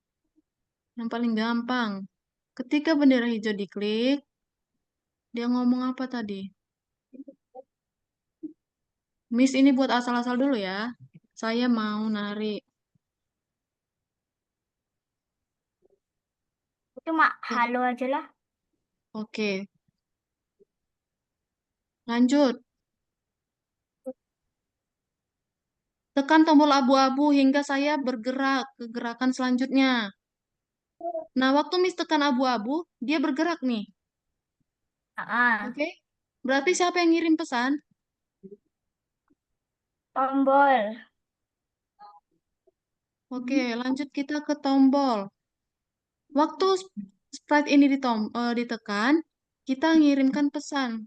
S1: Yang paling gampang. Ketika bendera hijau diklik, dia ngomong apa tadi? Miss ini buat asal-asal dulu ya. Saya mau narik.
S2: Cuma
S1: Tuh,
S2: halo aja lah.
S1: oke, lanjut. Tekan tombol abu-abu hingga saya bergerak ke gerakan selanjutnya. Nah, waktu Miss tekan abu-abu, dia bergerak nih.
S2: Ah,
S1: Oke? Berarti siapa yang ngirim pesan?
S2: tombol.
S1: Oke, lanjut kita ke tombol. Waktu sprite ini ditekan, kita ngirimkan pesan.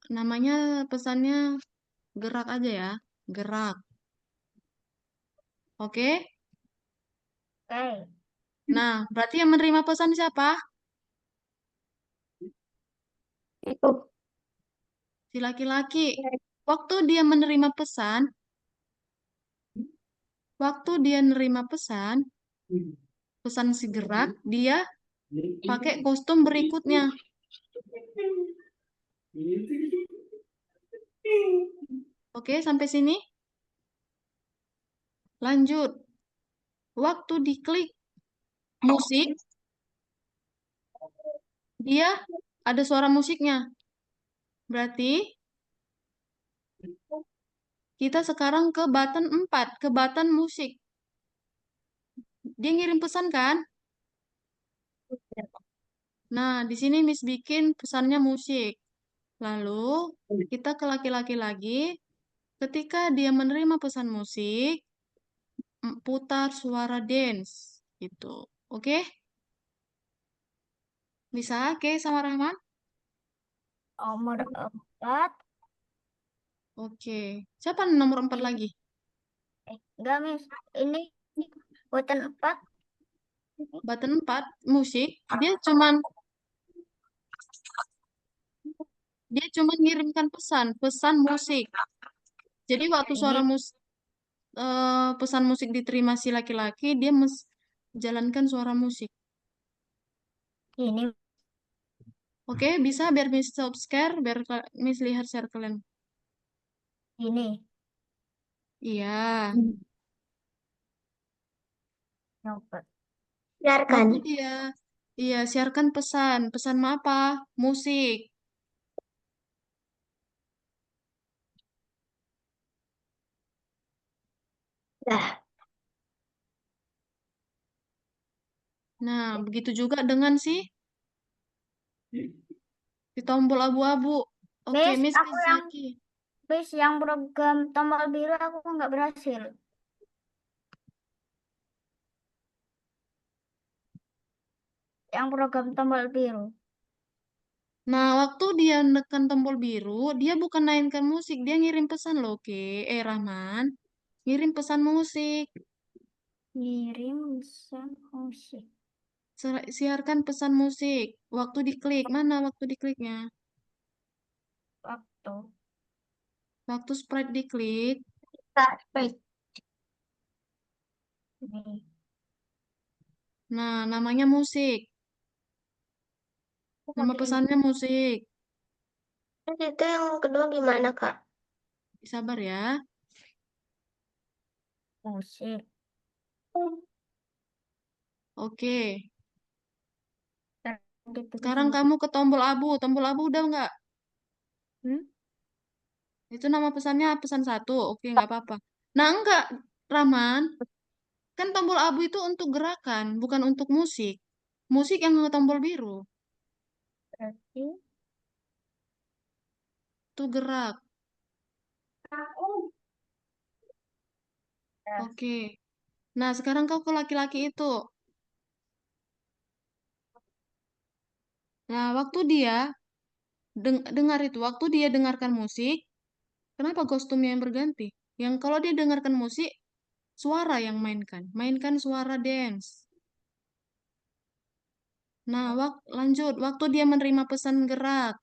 S1: Namanya pesannya gerak aja ya. Gerak. Oke?
S2: Oke.
S1: Nah, berarti yang menerima pesan siapa?
S2: Itu.
S1: Si laki-laki. Waktu dia menerima pesan, waktu dia menerima pesan, pesan si gerak, dia pakai kostum berikutnya. Oke, sampai sini. Lanjut. Waktu diklik musik, dia ada suara musiknya. Berarti kita sekarang ke button 4, ke button musik. Dia ngirim pesan kan? Nah, di sini Miss bikin pesannya musik. Lalu kita ke laki-laki lagi. Ketika dia menerima pesan musik, putar suara dance gitu. Oke? Bisa? Oke, sama Rahman?
S2: Nomor 4.
S1: Oke. Siapa nomor 4
S2: Ini.
S1: lagi?
S2: Enggak, Miss. Ini button 4.
S1: Button 4 musik. Dia cuman ngirimkan pesan, pesan musik. Jadi waktu
S2: Ini.
S1: pesan musik diterima si laki-laki, dia jalankan suara musik.
S2: Ini.
S1: Oke, bisa biar Miss stop share, biar Miss lihat share kalian.
S2: Ini.
S1: Iya.
S2: Coba.
S1: Waktu
S2: Biarkan.
S1: dia, iya, siarkan pesan. Pesan apa? Musik.
S2: Dah.
S1: Nah, begitu juga dengan si tombol abu-abu. Oke,
S2: Miss,
S1: Miss
S2: aku yang
S1: Mizaki.
S2: Miss yang program tombol biru aku nggak berhasil. Yang program tombol biru.
S1: Nah, waktu dia menekan tombol biru, dia bukan mainkan musik, dia ngirim pesan loh, oke. Rahman. Ngirim pesan musik.
S2: Kirim pesan musik.
S1: Siarkan pesan musik. Waktu diklik, mana waktu dikliknya?
S2: Waktu.
S1: Waktu sprite diklik,
S2: Tak, baik. Ini.
S1: nah namanya musik. Nama
S2: Pakai ini.
S1: pesannya musik.
S2: Terus itu yang kedua gimana, Kak?
S1: Sabar ya.
S2: Musik.
S1: Oke.
S2: Gitu di
S1: Sekarang
S2: sini.
S1: kamu ke tombol abu. Tombol abu udah nggak?
S2: Hmm?
S1: Itu nama pesannya pesan satu. Oke, nggak apa-apa. Nah, enggak, Rahman. Kan tombol abu itu untuk gerakan, bukan untuk musik. Musik yang ke tombol biru.
S2: Berarti.
S1: Itu gerak.
S2: Ya.
S1: Oke. Nah, sekarang kau ke laki-laki itu. Nah, waktu dia dengar itu, waktu dia dengarkan musik, kenapa kostumnya yang berganti? Yang kalau dia dengarkan musik, suara yang mainkan. Mainkan suara dance. Nah, lanjut. Waktu dia menerima pesan gerak,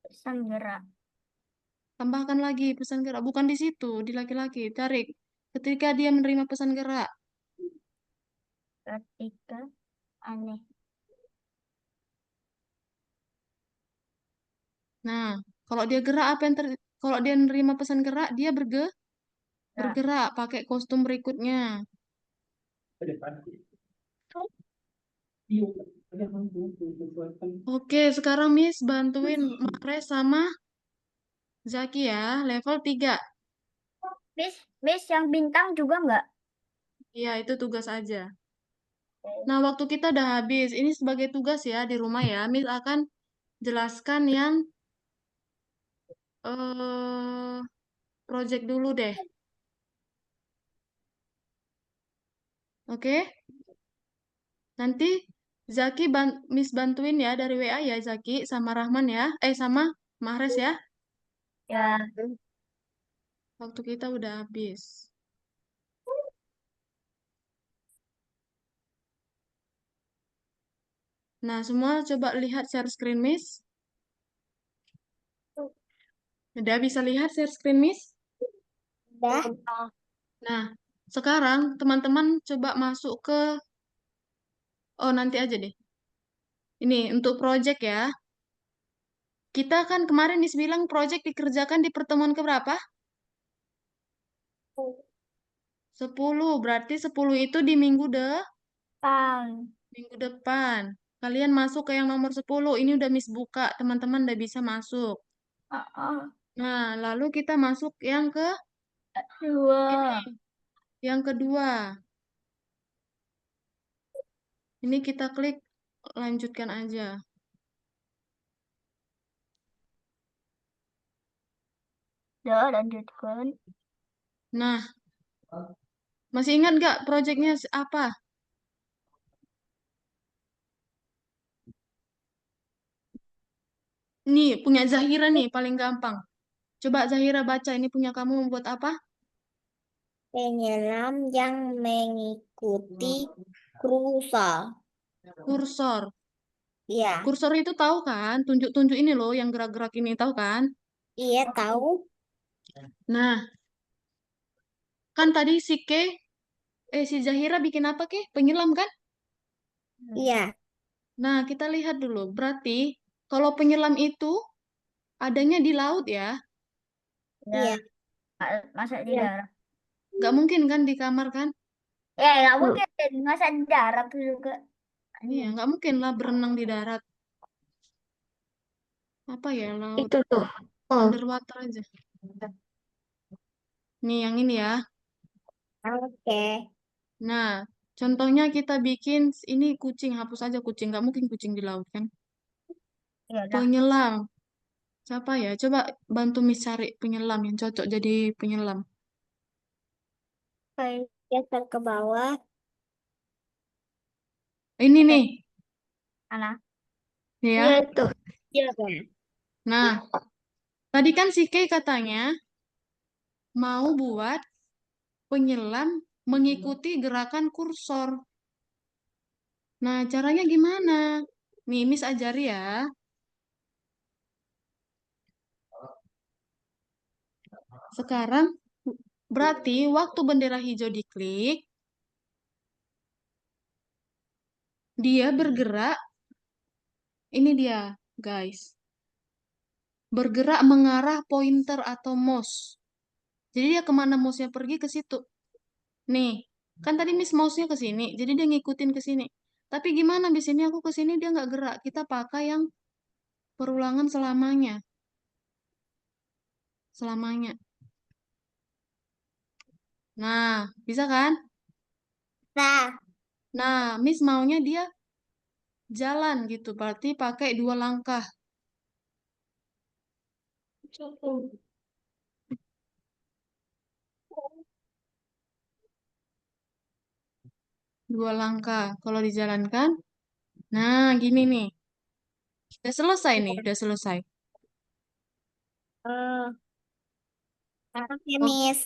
S2: Pesan gerak.
S1: tambahkan lagi pesan gerak. Bukan di situ, di laki-laki. Tarik. Ketika dia menerima pesan gerak.
S2: Ketika aneh.
S1: Nah, kalau dia gerak apa yang kalau dia nerima pesan gerak, dia
S2: Nah,
S1: bergerak pakai kostum berikutnya. Oke, sekarang Miss bantuin Mares sama Zaki ya, level 3.
S2: Miss yang bintang juga nggak?
S1: Iya, itu tugas aja. Nah, waktu kita udah habis. Ini sebagai tugas ya di rumah ya. Miss akan jelaskan yang eh project dulu deh. Oke? Nanti Zaki Miss bantuin ya dari WA ya Zaki sama Rahman ya. Sama Mahrez ya.
S2: Ya,
S1: Waktu kita udah habis. Nah, semua coba lihat share screen Miss. Udah bisa lihat share screen Miss?
S2: udah.
S1: Nah, sekarang teman-teman coba masuk ke nanti aja deh. Ini untuk project ya. Kita kan kemarin Miss bilang project dikerjakan di pertemuan keberapa? 10. Berarti 10 itu di
S2: Tang.
S1: minggu depan. Kalian masuk ke yang nomor 10. Ini udah Miss buka. Teman-teman udah bisa masuk. Nah, lalu kita masuk yang ke
S2: Dua.
S1: ini. Yang kedua. Ini kita klik lanjutkan aja.
S2: Udah lanjutkan.
S1: Nah, masih ingat nggak projectnya apa? Nih, punya Zahira nih, paling gampang. Coba Zahira baca, ini punya kamu membuat apa?
S2: Penyelam yang mengikuti krusal.
S1: Kursor.
S2: Iya,
S1: Kursor itu tahu kan? Tunjuk-tunjuk ini loh, yang gerak-gerak ini tahu kan?
S2: iya tahu.
S1: Nah, kan tadi si Zahira bikin apa ke? Penyelam kan?
S2: Iya,
S1: Nah, kita lihat dulu. Berarti kalau penyelam itu adanya di laut ya.
S2: iya. Masa di darat?
S1: Nggak mungkin kan di kamar kan?
S2: Ya, nggak mungkin. Masa di darat tuh juga.
S1: Iya, nggak mungkin lah berenang di darat. Apa ya, laut.
S2: Itu tuh. Oh,
S1: Underwater aja. Nih, yang ini ya.
S2: oke.
S1: Nah, contohnya kita bikin ini kucing. Hapus aja kucing. Nggak mungkin kucing di laut kan?
S2: Ya udah.
S1: Penyelam. Siapa ya? Coba bantu Miss cari penyelam yang cocok jadi penyelam.
S2: Oke, geser ke bawah.
S1: Ini
S2: Oke,
S1: nih,
S2: mana? Iya
S1: ya.
S2: itu. Iya kan?
S1: Nah, tadi kan si Kay katanya mau buat penyelam mengikuti gerakan kursor. Nah, caranya gimana? Nih, Miss ajari ya. Sekarang berarti waktu bendera hijau diklik, dia bergerak. Ini dia, guys. Bergerak mengarah pointer atau mouse. Jadi dia kemana mouse-nya pergi ke situ. Nih, kan tadi Miss mouse-nya ke sini, jadi dia ngikutin ke sini. Tapi gimana di sini aku ke sini dia nggak gerak. Kita pakai yang perulangan selamanya. Selamanya. Nah, bisa kan?
S2: Nah,
S1: Nah, Miss maunya dia jalan gitu, berarti pakai 2 langkah. Dua langkah. Kalau dijalankan, nah gini nih. Udah selesai nih, udah selesai.
S2: oke,
S1: O-
S2: Miss.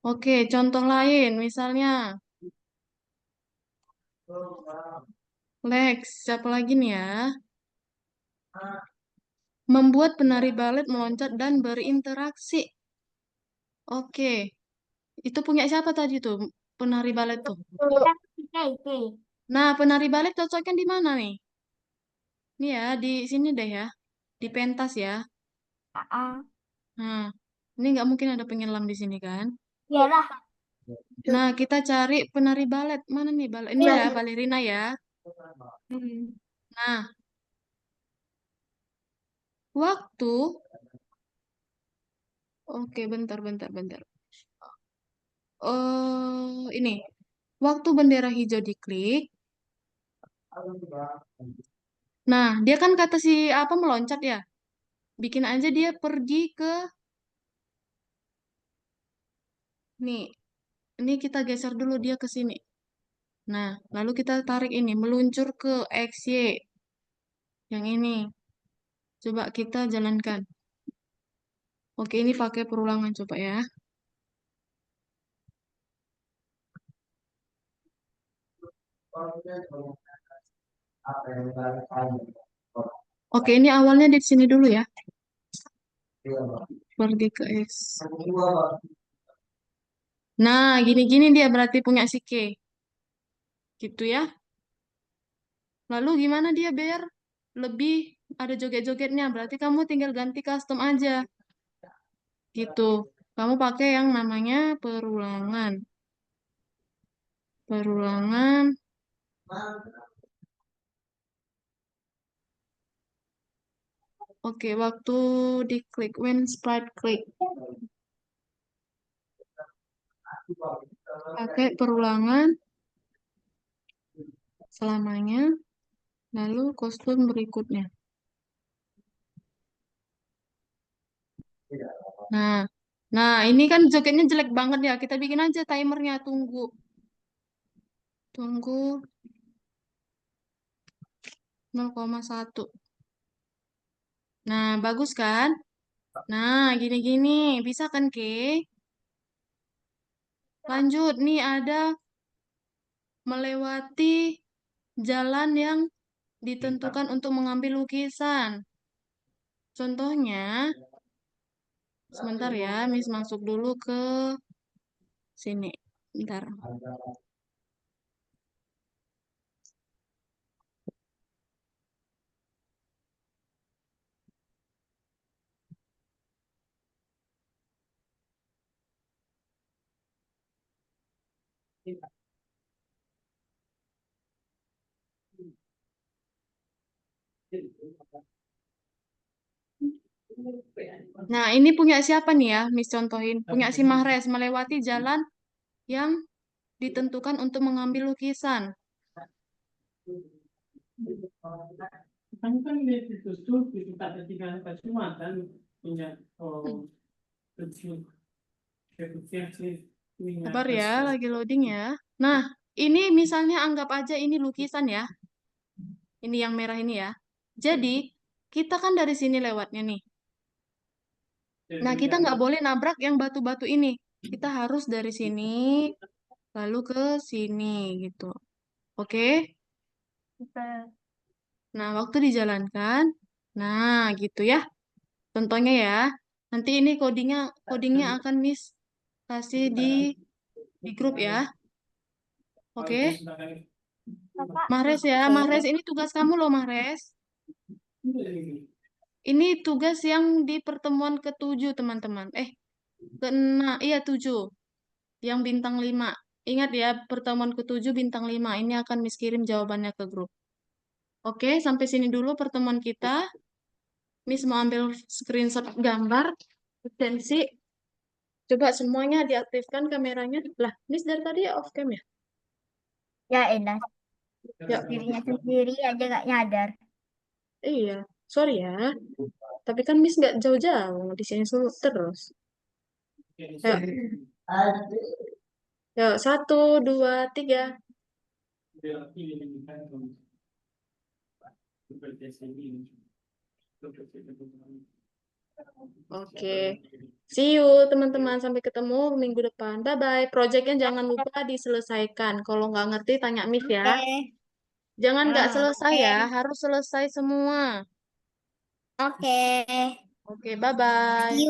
S1: Oke, contoh lain, misalnya Lex, siapa lagi nih ya? Membuat penari balet meloncat dan berinteraksi. Oke, itu punya siapa tadi tuh? Penari balet tuh.
S2: Oke.
S1: Nah, penari balet cocoknya di mana nih? Ini ya, di sini deh ya. Di pentas ya. Nah, ini nggak mungkin ada penyelam di sini kan?
S2: Iyalah.
S1: Nah, kita cari penari balet. Mana nih balet? Ini
S2: Iya,
S1: ya,
S2: iya.
S1: balerina ya.
S2: Hmm.
S1: Nah, waktu... Oke, bentar, bentar, bentar. Ini. Waktu bendera hijau diklik. Nah, dia kan kata si apa meloncat ya. Bikin aja dia pergi ke... Nih, ini kita geser dulu dia ke sini. Nah, lalu kita tarik ini, meluncur ke XY. Yang ini. Coba kita jalankan. Oke, ini pakai perulangan coba ya. Oke, ini awalnya di sini dulu ya. Pergi ke X. Nah, gini-gini dia berarti punya si K. Gitu ya. Lalu gimana dia biar lebih ada joget-jogetnya? Berarti kamu tinggal ganti custom aja. Gitu. Kamu pakai yang namanya perulangan. Perulangan. Oke, waktu diklik, when sprite click. Pakai perulangan selamanya. Lalu kostum berikutnya. Nah, nah ini kan jogetnya jelek banget ya. Kita bikin aja timernya. Tunggu, tunggu 0,1. Nah, bagus kan? Nah, gini-gini. Bisa kan, Ke? Lanjut, nih ada melewati jalan yang ditentukan untuk mengambil lukisan. Contohnya, sebentar ya, Miss masuk dulu ke sini. Bentar. Nah, ini punya siapa nih ya, Miss contohin? Punya si Mahres, melewati jalan yang ditentukan untuk mengambil lukisan.
S3: Kamu kan lihat itu tuh kita tinggal semua kan punya kecil kecil sih punya
S1: Sabar ya,
S3: hasil.
S1: lagi loading ya. Nah, ini misalnya anggap aja ini lukisan ya. Ini yang merah ini ya. Jadi, kita kan dari sini lewatnya nih. Nah,
S3: Jadi
S1: kita
S3: yang
S1: nggak boleh nabrak yang batu-batu ini. Kita harus dari sini, lalu ke sini gitu. Oke? Nah, waktu dijalankan, nah gitu ya. Contohnya ya. Nanti ini codingnya akan Miss kasih di grup ya.
S3: kalau
S1: Oke?
S3: sebagai
S1: Mahres ya, Mahres
S2: Oke.
S1: ini tugas kamu loh Mahres.
S3: ini
S1: Ini tugas yang di pertemuan ketujuh teman-teman. Keenam, iya 7. Yang bintang 5. Ingat ya, pertemuan ketujuh bintang 5. Ini akan Miss kirim jawabannya ke grup. Oke, sampai sini dulu pertemuan kita. Miss mau ambil screenshot gambar. Potensi. Coba semuanya diaktifkan kameranya. Lah, Miss dari tadi off cam ya?
S2: Ya enak.
S1: Ya,
S2: Dirinya sendiri aja gak nyadar.
S1: iya. Sorry ya. Tapi kan Miss nggak jauh-jauh. Di sini terus. Yuk, yuk. 1, 2, 3.
S3: ini kan seperti ini.
S1: Oke. See you, teman-teman. Sampai ketemu minggu depan. Bye-bye. Projectnya jangan lupa diselesaikan. Kalau nggak ngerti, tanya Miss ya.
S2: Oke.
S1: Jangan nggak
S2: Hmm.
S1: selesai ya. Harus selesai semua.
S2: Oke.
S1: Oke,
S2: See
S1: bye-bye.
S2: you.